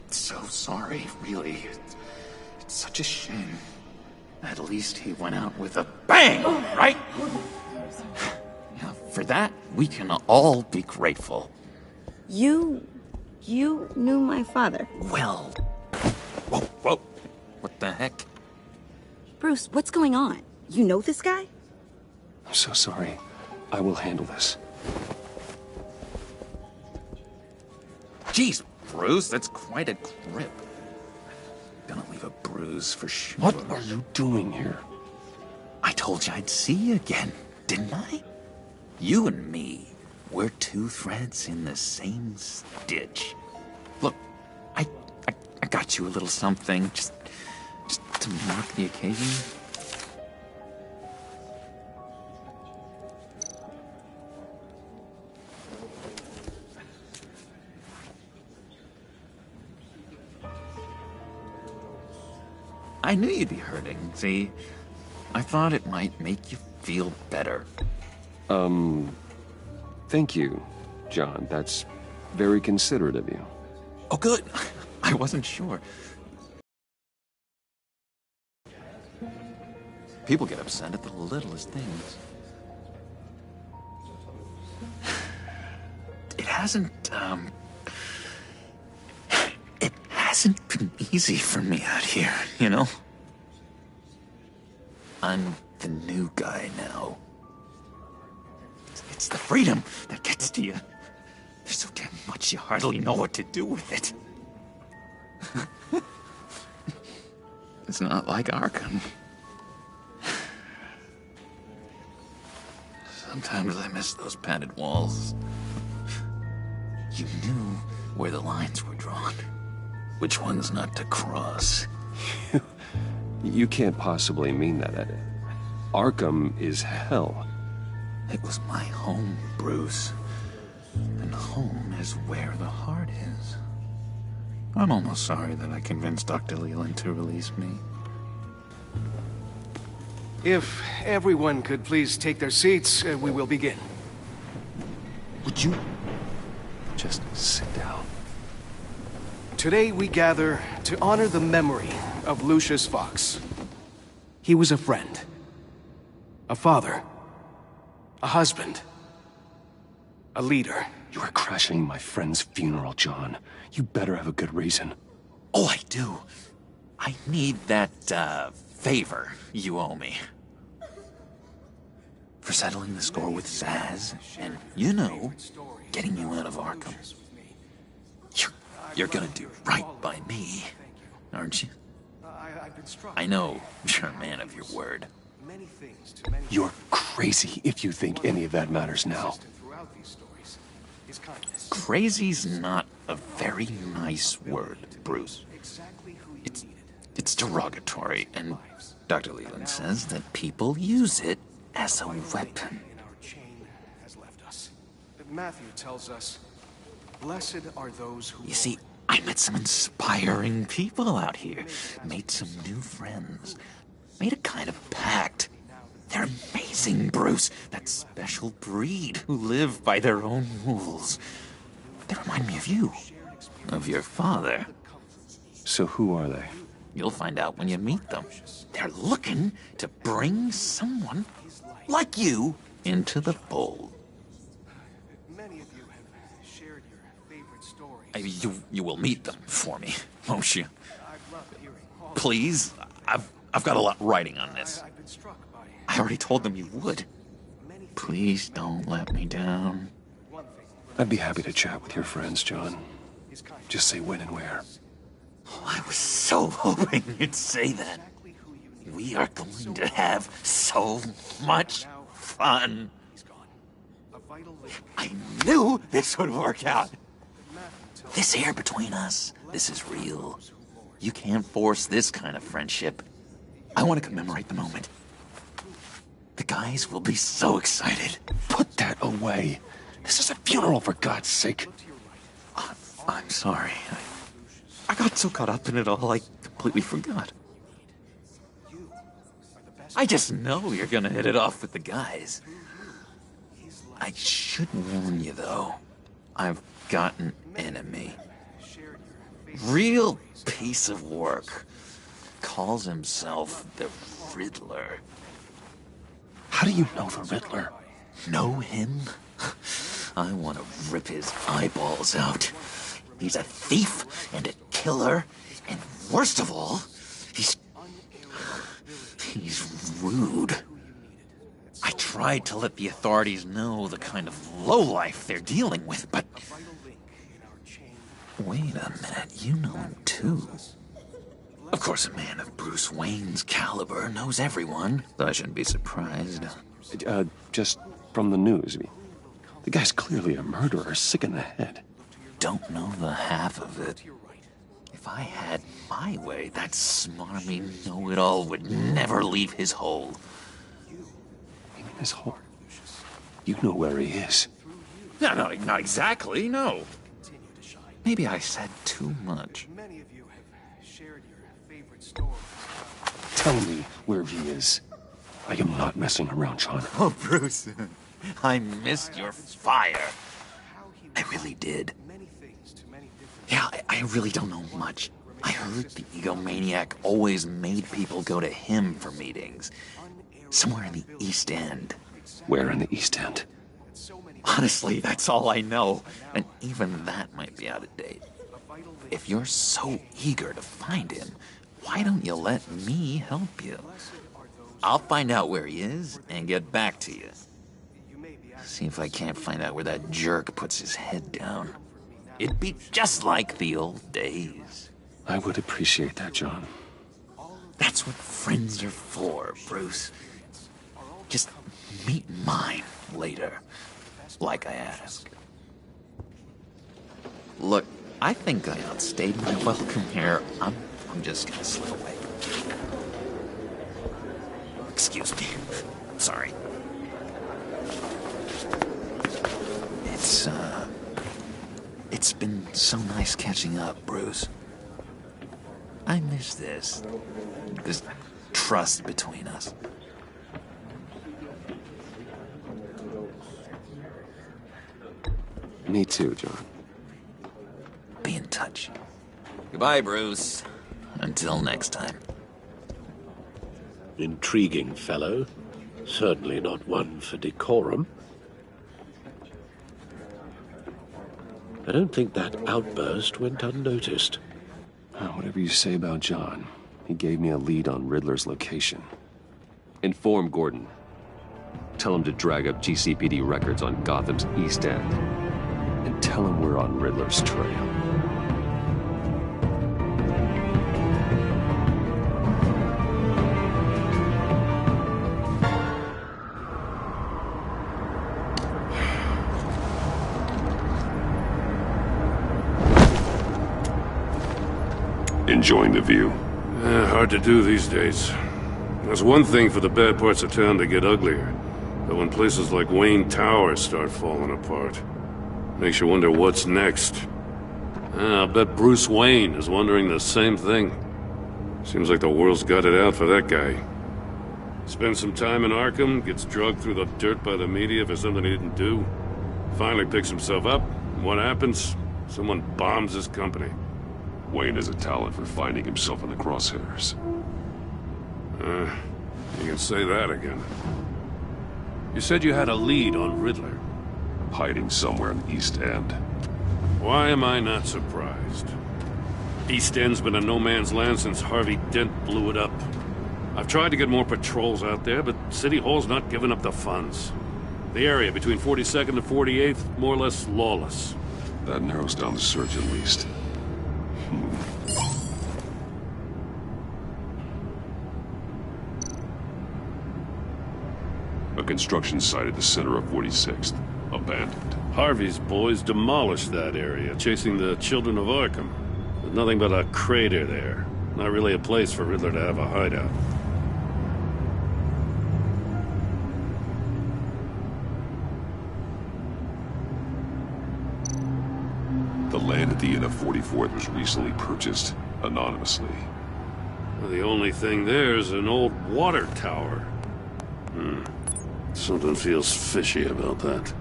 So sorry, really. It's such a shame. At least he went out with a bang, right? Yeah, for that, we can all be grateful. You knew my father. Well... Whoa. What the heck? Bruce, what's going on? You know this guy? I'm so sorry. I will handle this. Jeez, Bruce, that's quite a grip. Gonna leave a bruise for sure. What are you doing here? I told you I'd see you again, didn't I? You and me, we're two threads in the same stitch. Look, I got you a little something, just to mark the occasion. I knew you'd be hurting, see? I thought it might make you feel better. Thank you, John. That's very considerate of you. Oh, good. I wasn't sure. People get upset at the littlest things. It hasn't been easy for me out here, you know? I'm the new guy now. It's the freedom that gets to you. There's so damn much you hardly know what to do with it. It's not like Arkham. Sometimes I miss those padded walls. You knew where the lines were drawn. Which ones not to cross. You can't possibly mean that, Ed. Arkham is hell. It was my home, Bruce. And home is where the heart is. I'm almost sorry that I convinced Dr. Leland to release me. If everyone could please take their seats, we will begin. Would you just sit down? Today we gather to honor the memory of Lucius Fox. He was a friend, a father, a husband, a leader. You are crashing my friend's funeral, John. You better have a good reason. Oh, I do. I need that, favor you owe me. For settling the score with Zsasz, and, you know, getting you out of Arkham. You're gonna do right by me, aren't you? I know you're a man of your word. You're crazy if you think any of that matters now. Crazy's not a very nice word, Bruce. It's derogatory, and Dr. Leland says that people use it as a weapon. Matthew tells us, blessed are those who... You see, I met some inspiring people out here. Made some new friends. Made a kind of pact. They're amazing, Bruce. That special breed who live by their own rules. They remind me of you. Of your father. So who are they? You'll find out when you meet them. They're looking to bring someone like you into the fold. Many of you have shared your favorite stories. You will meet them for me, won't you? Please? I've got a lot writing on this. I already told them you would. Please don't let me down. I'd be happy to chat with your friends, John. Just say when and where. I was so hoping you'd say that. We are going to have so much fun. I knew this would work out. This here between us, this is real. You can't force this kind of friendship. I want to commemorate the moment. The guys will be so excited. Put that away. This is a funeral, for God's sake. I'm sorry. I got so caught up in it all, I completely forgot. I just know you're gonna hit it off with the guys. I should warn you, though. I've got an enemy. Real piece of work. Calls himself the Riddler. How do you know the Riddler? Know him? I want to rip his eyeballs out. He's a thief and a killer, and worst of all, he's rude. I tried to let the authorities know the kind of lowlife they're dealing with, but... Wait a minute, you know him too. Of course, a man of Bruce Wayne's caliber knows everyone, so I shouldn't be surprised. Just from the news. The guy's clearly a murderer, sick in the head. Don't know the half of it. If I had my way, that smarmy know-it-all would never leave his hole. You mean his hole? You know where he is. No, not exactly, no. Maybe I said too much. Many of you have shared your favorite stories. Tell me where he is. I am not messing around, John. Oh, Bruce. I missed your fire. I really did. Yeah, I really don't know much. I heard the egomaniac always made people go to him for meetings. Somewhere in the East End. Where in the East End? Honestly, that's all I know. And even that might be out of date. If you're so eager to find him, why don't you let me help you? I'll find out where he is and get back to you. See if I can't find out where that jerk puts his head down. It'd be just like the old days. I would appreciate that, John. That's what friends are for, Bruce. Just meet mine later, like I asked. Look, I think I outstayed my welcome here. I'm just gonna slip away. Excuse me. Sorry. It's been so nice catching up, Bruce. I miss this trust between us. Me too, John. Be in touch. Goodbye, Bruce. Until next time. Intriguing fellow. Certainly not one for decorum. I don't think that outburst went unnoticed. Whatever you say about John, he gave me a lead on Riddler's location. Inform Gordon. Tell him to drag up GCPD records on Gotham's East End. And tell him we're on Riddler's trail. Enjoying the view? Hard to do these days. There's one thing for the bad parts of town to get uglier, but when places like Wayne Tower start falling apart, makes you wonder what's next. I'll bet Bruce Wayne is wondering the same thing. Seems like the world's got it out for that guy. Spends some time in Arkham, gets drugged through the dirt by the media for something he didn't do. Finally picks himself up, and what happens? Someone bombs his company. Wayne has a talent for finding himself in the crosshairs. You can say that again. You said you had a lead on Riddler. Hiding somewhere in the East End. Why am I not surprised? East End's been a no-man's land since Harvey Dent blew it up. I've tried to get more patrols out there, but City Hall's not giving up the funds. The area between 42nd and 48th, more or less lawless. That narrows down the search at least. A construction site at the center of 46th. Abandoned. Harvey's boys demolished that area, chasing the children of Arkham. There's nothing but a crater there. Not really a place for Riddler to have a hideout. The land at the end of 44th was recently purchased, anonymously. Well, the only thing there is an old water tower. Something feels fishy about that.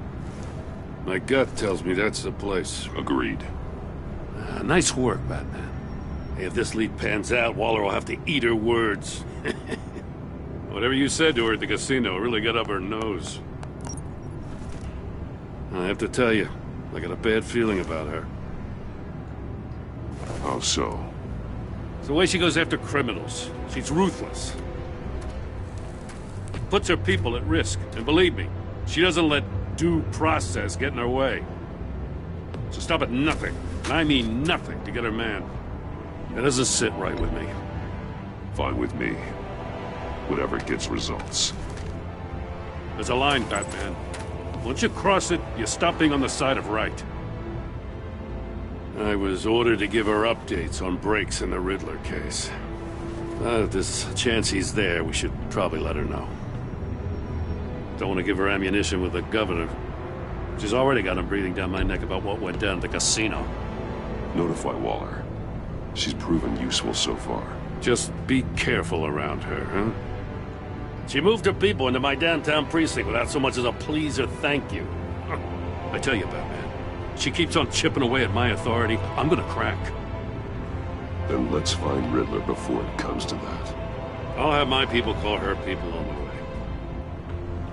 My gut tells me that's the place. Agreed. Nice work, Batman. Hey, if this lead pans out, Waller will have to eat her words. Whatever you said to her at the casino really got up her nose. I have to tell you, I got a bad feeling about her. How so? It's the way she goes after criminals. She's ruthless. Puts her people at risk, and believe me, she doesn't let due process get in her way. So stop at nothing, and I mean nothing, to get her man. That doesn't sit right with me. Fine with me. Whatever gets results. There's a line, Batman. Once you cross it, you stop being on the side of right. I was ordered to give her updates on breaks in the Riddler case. If there's a chance he's there, we should probably let her know. Don't want to give her ammunition with the governor. She's already got him breathing down my neck about what went down at the casino. Notify Waller. She's proven useful so far. Just be careful around her, huh? She moved her people into my downtown precinct without so much as a please or thank you. I tell you, Batman, she keeps on chipping away at my authority, I'm gonna crack. Then let's find Riddler before it comes to that. I'll have my people call her people on the way.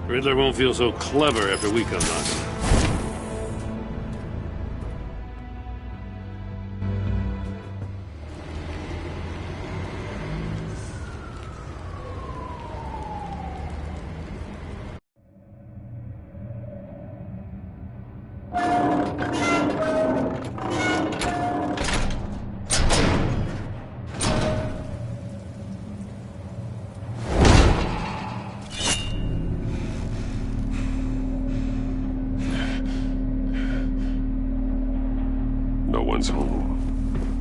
Riddler won't feel so clever after we come knocking.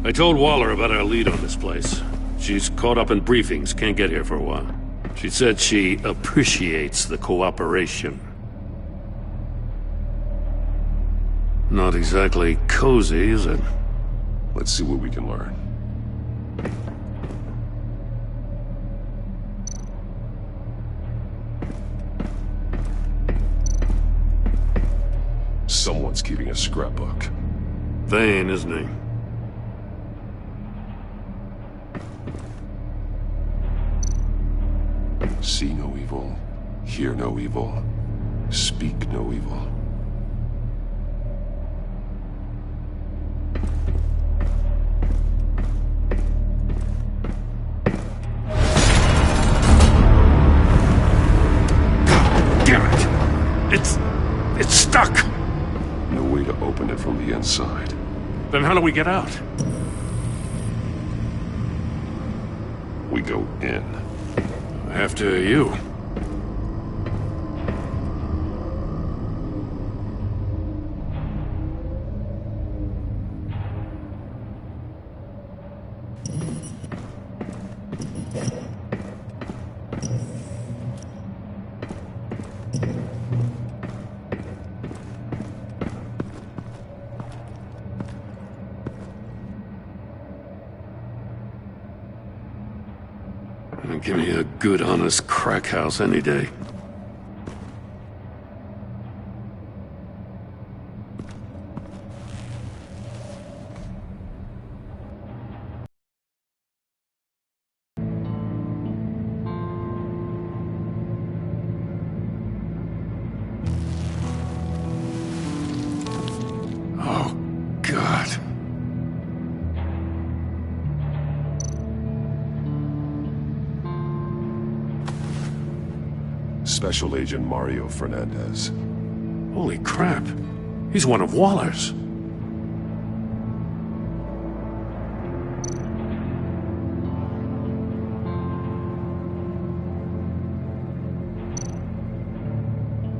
I told Waller about our lead on this place. She's caught up in briefings, can't get here for a while. She said she appreciates the cooperation. Not exactly cozy, is it? Let's see what we can learn. Someone's keeping a scrapbook. Vane, isn't he? See no evil, hear no evil, speak no evil. Damn it! It's stuck! No way to open it from the inside. Then how do we get out? We go in. After you. Give me a good, honest crack house any day. Oh, God. Special Agent Mario Fernandez. Holy crap. He's one of Waller's.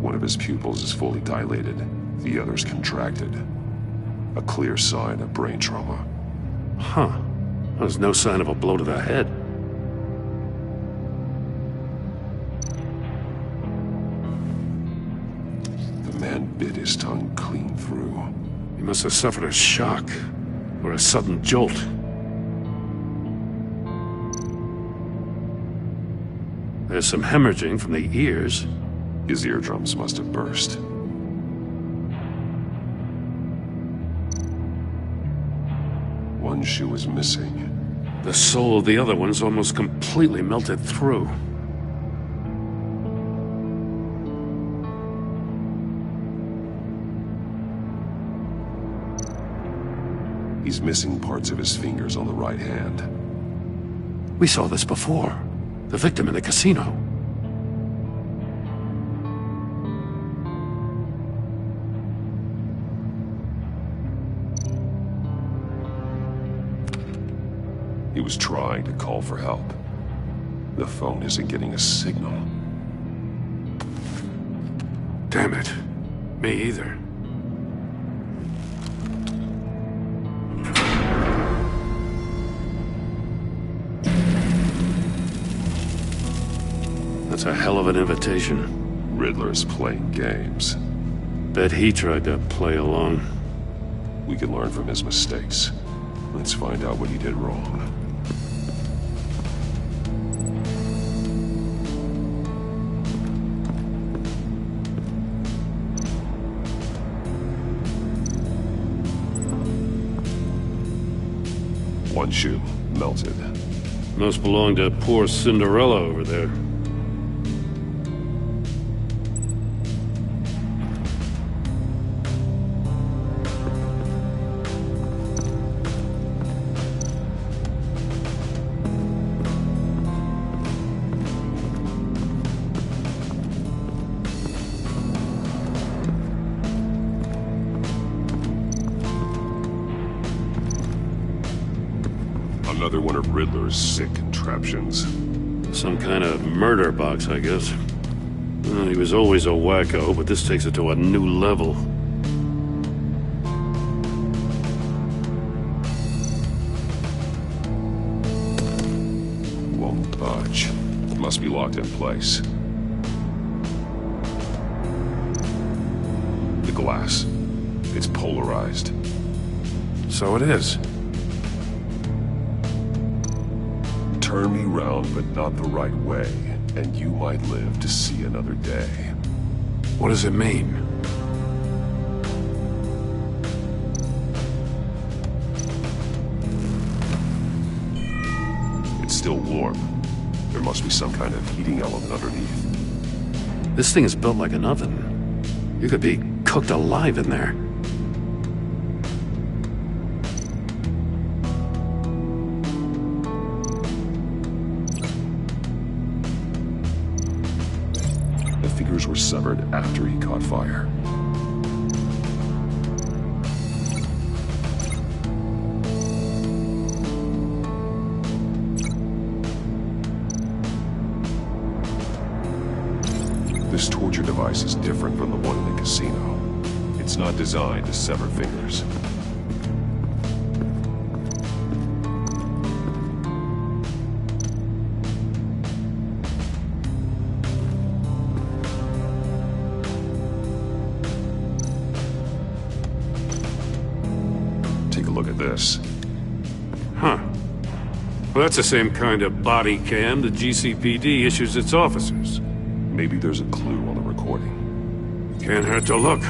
One of his pupils is fully dilated, the other's contracted. A clear sign of brain trauma. Huh. There's no sign of a blow to the head. The man bit his tongue clean through. He must have suffered a shock, or a sudden jolt. There's some hemorrhaging from the ears. His eardrums must have burst. One shoe is missing. The sole of the other one's almost completely melted through. He's missing parts of his fingers on the right hand. We saw this before. The victim in the casino. He was trying to call for help. The phone isn't getting a signal. Damn it. Me either. That's a hell of an invitation. Riddler's playing games. Bet he tried to play along. We can learn from his mistakes. Let's find out what he did wrong. One shoe, melted. Must belong to poor Cinderella over there. Another one of Riddler's sick contraptions. Some kind of murder box, I guess. Well, he was always a wacko, but this takes it to a new level. Won't budge. Must be locked in place. The glass. It's polarized. So it is. Turn me round, but not the right way, and you might live to see another day. What does it mean? It's still warm. There must be some kind of heating element underneath. This thing is built like an oven. You could be cooked alive in there. Were severed after he caught fire. This torture device is different from the one in the casino. It's not designed to sever fingers. Huh. Well, that's the same kind of body cam the GCPD issues its officers. Maybe there's a clue on the recording. Can't hurt to look.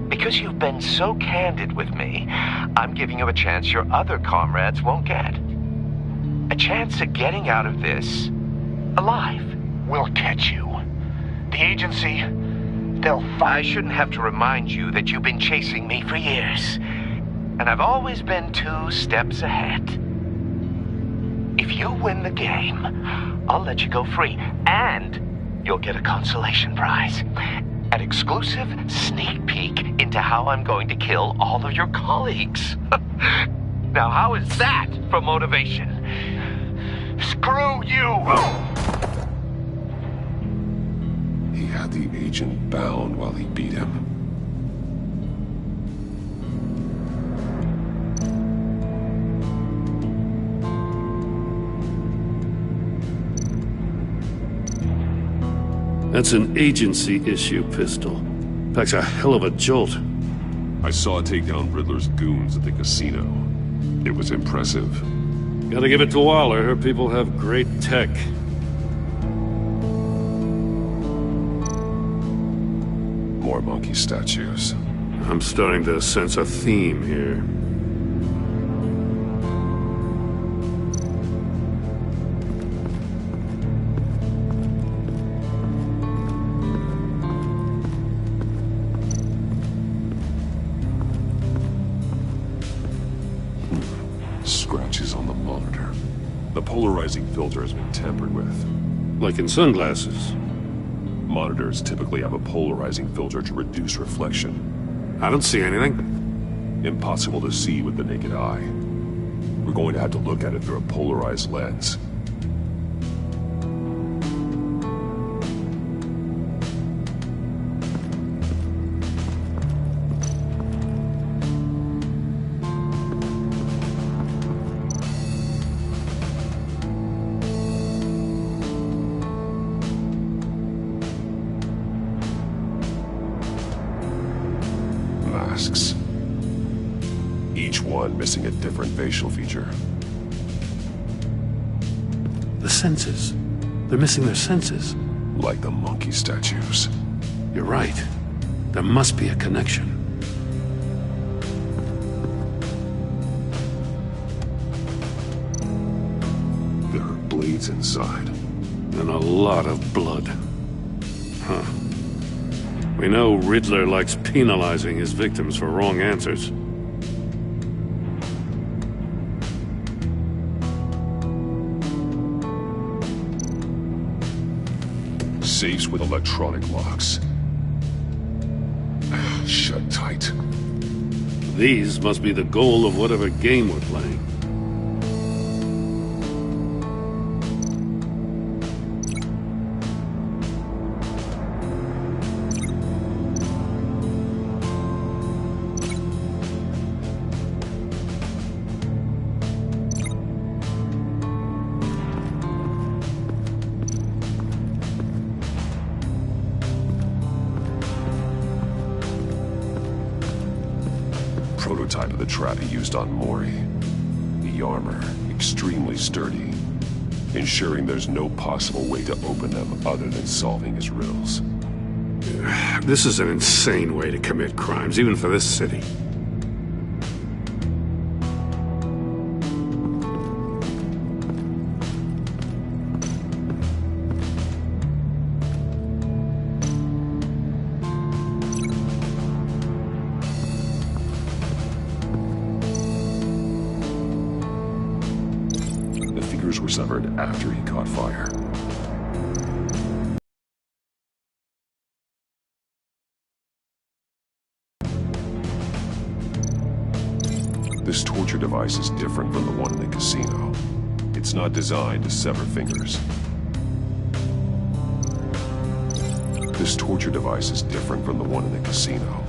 Because you've been so candid with me, I'm giving you a chance your other comrades won't get. A chance at getting out of this alive. We'll catch you. The agency, they'll I shouldn't have to remind you that you've been chasing me for years. And I've always been 2 steps ahead. If you win the game, I'll let you go free. And you'll get a consolation prize. An exclusive sneak peek into how I'm going to kill all of your colleagues. Now, how is that for motivation? Screw you! He had the agent bound while he beat him. That's an agency-issue pistol. Packs a hell of a jolt. I saw it take down Riddler's goons at the casino. It was impressive. Gotta give it to Waller. Her people have great tech. More monkey statues. I'm starting to sense a theme here. Scratches on the monitor. The polarizing filter has been tampered with. Like in sunglasses. Monitors typically have a polarizing filter to reduce reflection. I don't see anything. Impossible to see with the naked eye. We're going to have to look at it through a polarized lens. Masks. Each one missing a different facial feature. The senses. They're missing their senses. Like the monkey statues. You're right. There must be a connection. There are blades inside. And a lot of blood. Huh. We know Riddler likes penalizing his victims for wrong answers. Safes with electronic locks. Shut tight. These must be the goal of whatever game we're playing. Prototype of the trap he used on Mori. The armor, extremely sturdy, ensuring there's no possible way to open them other than solving his riddles. This is an insane way to commit crimes, even for this city. Were severed after he caught fire. This torture device is different from the one in the casino. It's not designed to sever fingers. This torture device is different from the one in the casino.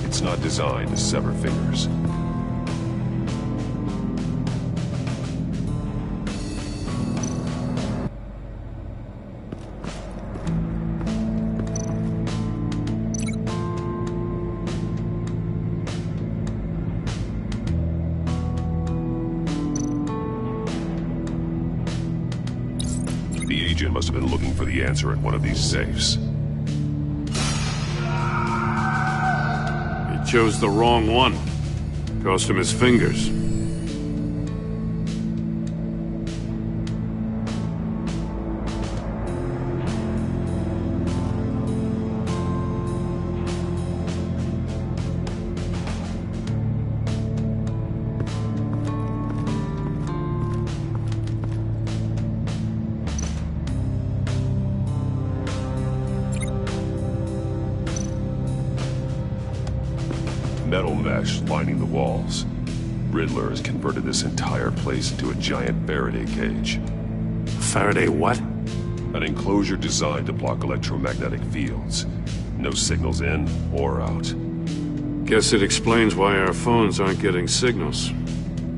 It's not designed to sever fingers. The agent must have been looking for the answer in one of these safes. He chose the wrong one. Cost him his fingers. Metal mesh lining the walls. Riddler has converted this entire place into a giant Faraday cage. Faraday what? An enclosure designed to block electromagnetic fields. No signals in or out. Guess it explains why our phones aren't getting signals.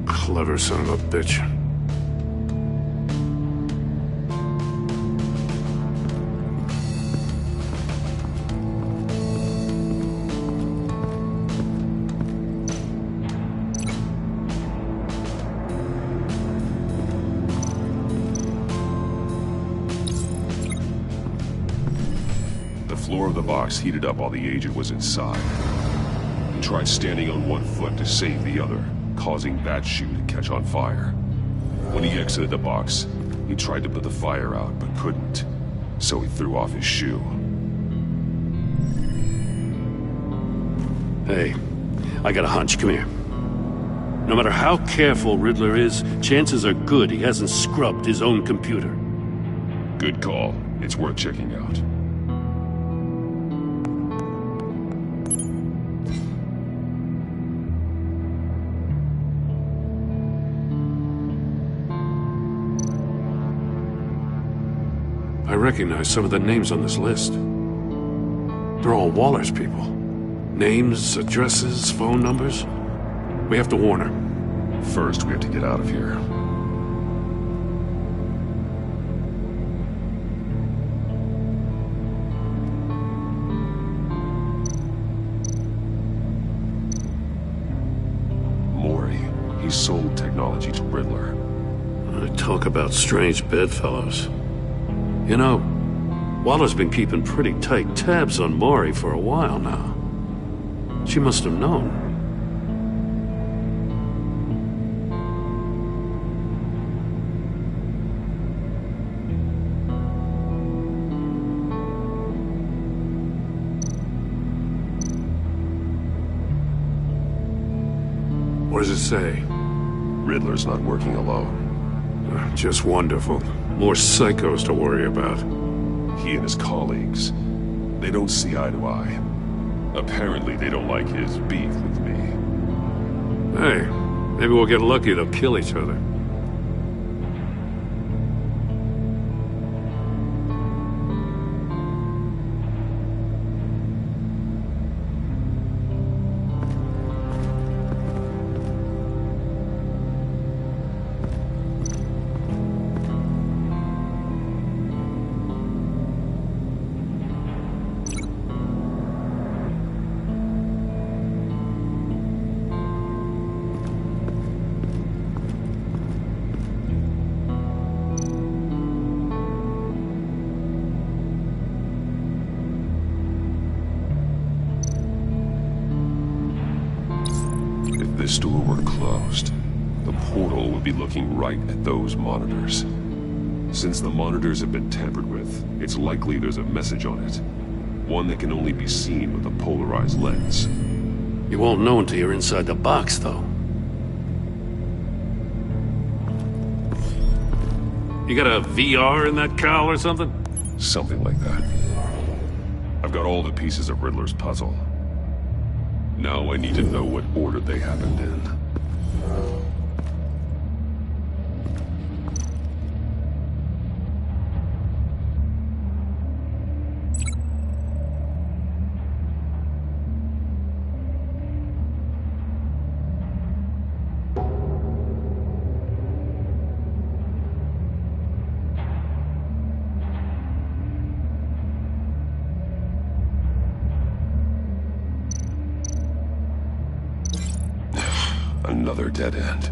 Clever son of a bitch. The floor of the box heated up while the agent was inside. He tried standing on one foot to save the other, causing that shoe to catch on fire. When he exited the box, he tried to put the fire out, but couldn't. So he threw off his shoe. Hey, I got a hunch. Come here. No matter how careful Riddler is, chances are good he hasn't scrubbed his own computer. Good call. It's worth checking out. I recognize some of the names on this list. They're all Waller's people. Names, addresses, phone numbers. We have to warn her. First, we have to get out of here. Mori, he sold technology to Riddler. Talk about strange bedfellows. You know, Waller's been keeping pretty tight tabs on Mori for a while now. She must have known. What does it say? Riddler's not working alone. Just wonderful. More psychos to worry about. He and his colleagues, they don't see eye to eye. Apparently they don't like his beef with me. Hey, maybe we'll get lucky they'll kill each other. If this door were closed, the portal would be looking right at those monitors. Since the monitors have been tampered with, it's likely there's a message on it. One that can only be seen with a polarized lens. You won't know until you're inside the box, though. You got a VR in that cowl or something? Something like that. I've got all the pieces of Riddler's puzzle. Now I need to know what order they happened in. Another dead end.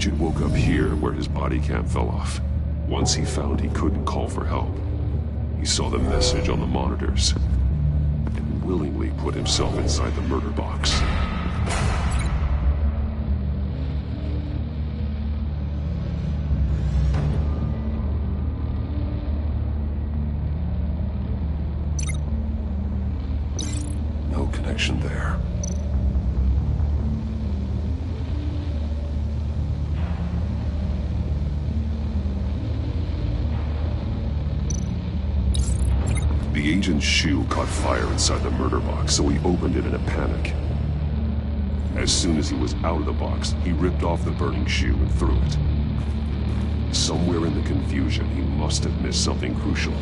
agent woke up here where his body cam fell off. Once he found he couldn't call for help, he saw the message on the monitors and willingly put himself inside the murder box. No connection there. The agent's shoe caught fire inside the murder box, so he opened it in a panic. As soon as he was out of the box, he ripped off the burning shoe and threw it. Somewhere in the confusion, he must have missed something crucial.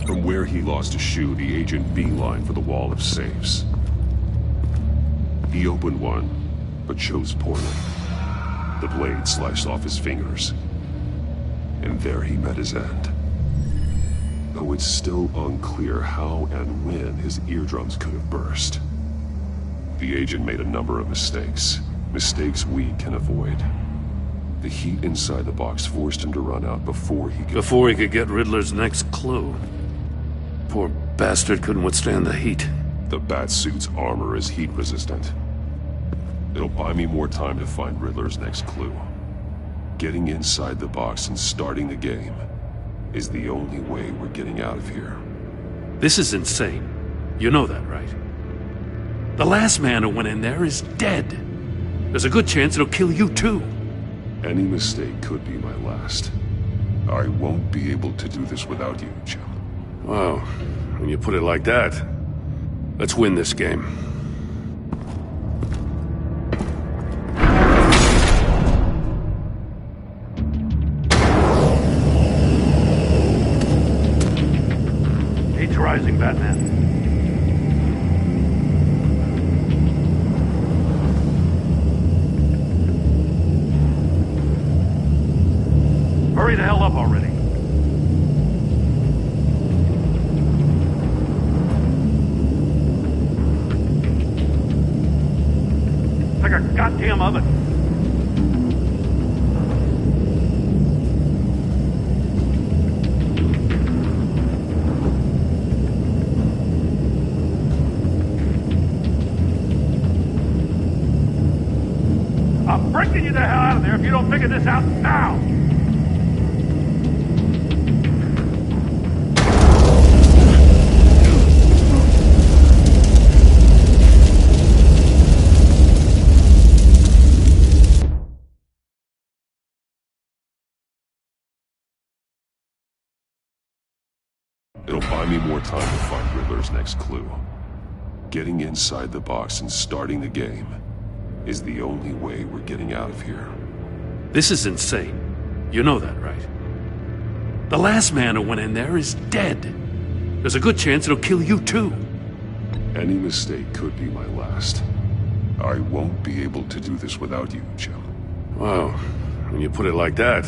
From where he lost a shoe, the agent beelined for the wall of safes. He opened one, but chose poorly. The blade sliced off his fingers, and there he met his end. Though it's still unclear how and when his eardrums could have burst. The agent made a number of mistakes we can avoid. The heat inside the box forced him to run out before he could get Riddler's next clue. Poor bastard couldn't withstand the heat. The Batsuit's armor is heat resistant. It'll buy me more time to find Riddler's next clue. Getting inside the box and starting the game is the only way we're getting out of here. This is insane. You know that, right? The last man who went in there is dead. There's a good chance it'll kill you too. Any mistake could be my last. I won't be able to do this without you, Jim. Wow, when you put it like that, let's win this game. Heat's rising, Batman. Hurry the hell up already. It's like a goddamn oven. I'm breaking you the hell out of there if you don't figure this out now! It'll buy me more time to find Riddler's next clue. Getting inside the box and starting the game is the only way we're getting out of here. This is insane. You know that, right? The last man who went in there is dead. There's a good chance it'll kill you too. Any mistake could be my last. I won't be able to do this without you, Jim. Wow, when you put it like that,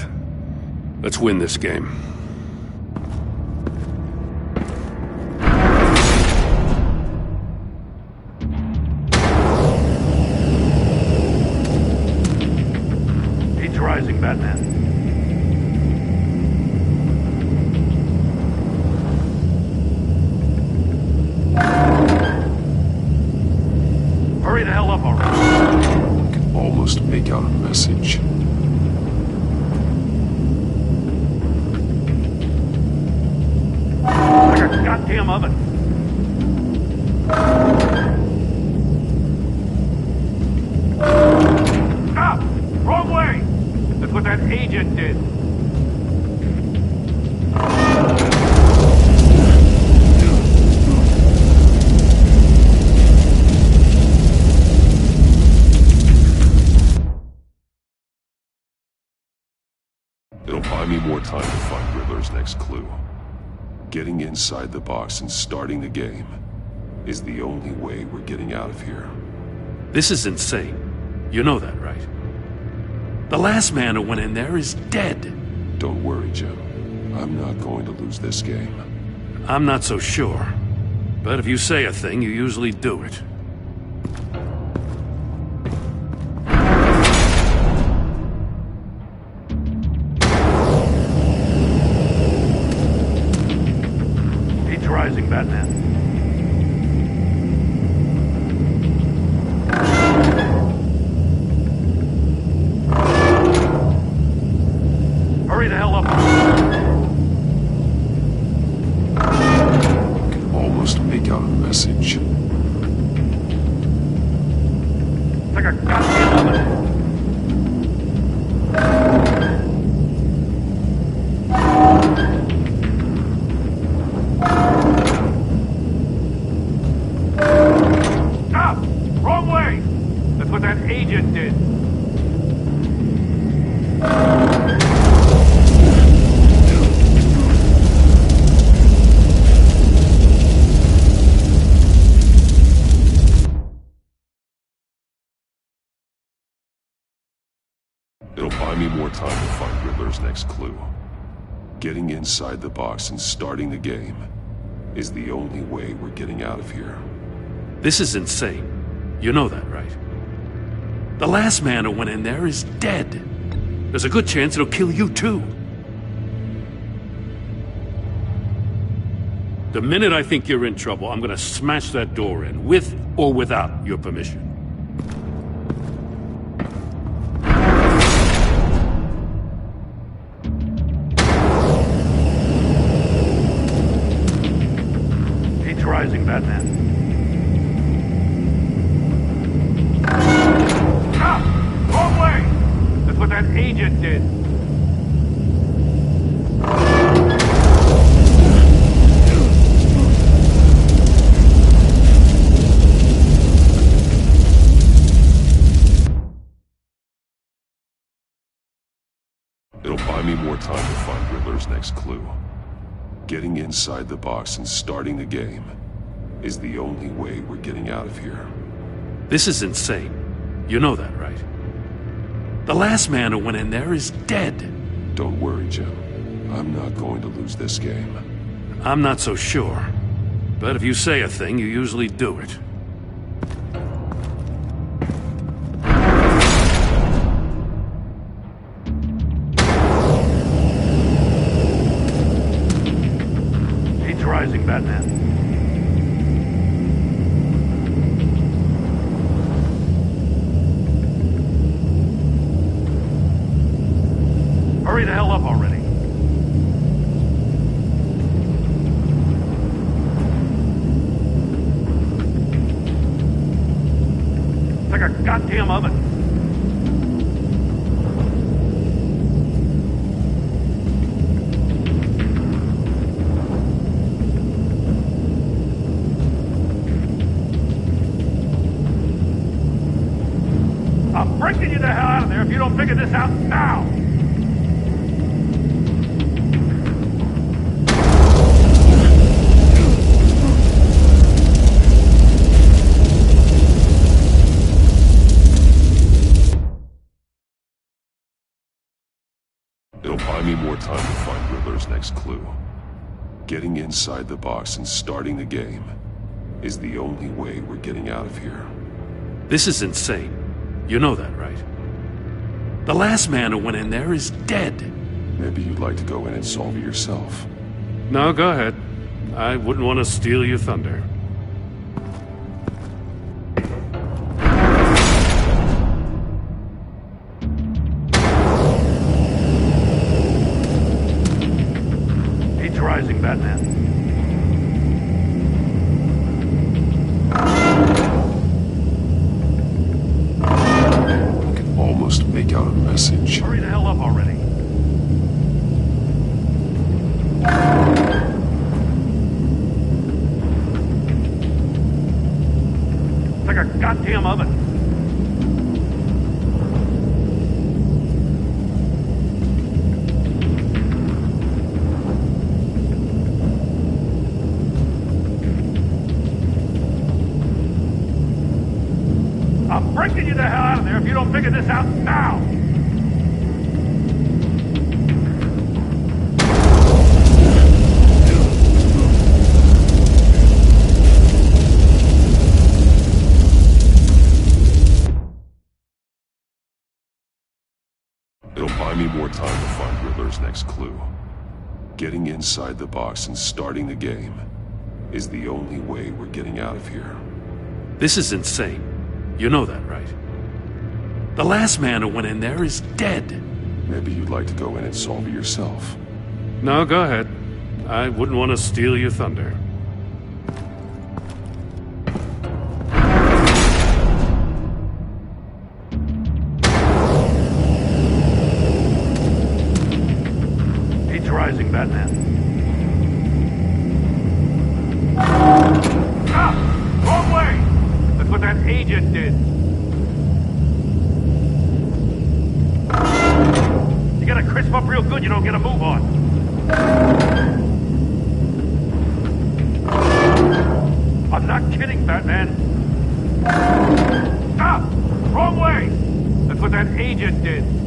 let's win this game. Heat's rising, Batman. Hurry the hell up already. I can almost make out a message. Like a goddamn oven. Stop! Wrong way! That's what that agent did. It'll buy me more time to find Riddler's next clue. Getting inside the box and starting the game is the only way we're getting out of here. This is insane. You know that, right? The last man who went in there is dead. Don't worry, Jim. I'm not going to lose this game. I'm not so sure. But if you say a thing, you usually do it. Heat's rising, Batman. Hurry the hell up. Almost make out a message. It's like a goddamn oven. Stop! Wrong way! That's what that agent did. It'll buy me more time to find Riddler's next clue. Getting inside the box and starting the game is the only way we're getting out of here. This is insane. You know that, right? The last man who went in there is dead. There's a good chance it'll kill you too. The minute I think you're in trouble, I'm gonna smash that door in, with or without your permission. Heat's rising, Batman. Wrong way! That's what that agent did. It'll buy me more time to find Riddler's next clue. Getting inside the box and starting the game is the only way we're getting out of here. This is insane. You know that, right? The last man who went in there is dead. Don't worry, Jim. I'm not going to lose this game. I'm not so sure. But if you say a thing, you usually do it. Heat's rising, Batman. Hurry the hell up already. It's like a goddamn oven. I'm breaking you the hell out of there if you don't figure this out now! It'll buy me more time to find Riddler's next clue. Getting inside the box and starting the game is the only way we're getting out of here. This is insane. You know that, right? The last man who went in there is dead. Maybe you'd like to go in and solve it yourself. No, go ahead. I wouldn't want to steal your thunder. Heat's rising, Batman. Almost make out a message. Hurry the hell up already. It's like a goddamn oven. I'm breaking you the hell out of there if you don't figure this out now! Buy me more time to find Riddler's next clue. Getting inside the box and starting the game is the only way we're getting out of here. This is insane. You know that, right? The last man who went in there is dead. Maybe you'd like to go in and solve it yourself. No, go ahead. I wouldn't want to steal your thunder. Heat's rising, Batman. Wrong way! That's what that agent did. You gotta crisp up real good, you don't get a move on. I'm not kidding, Batman. Stop! Wrong way! That's what that agent did.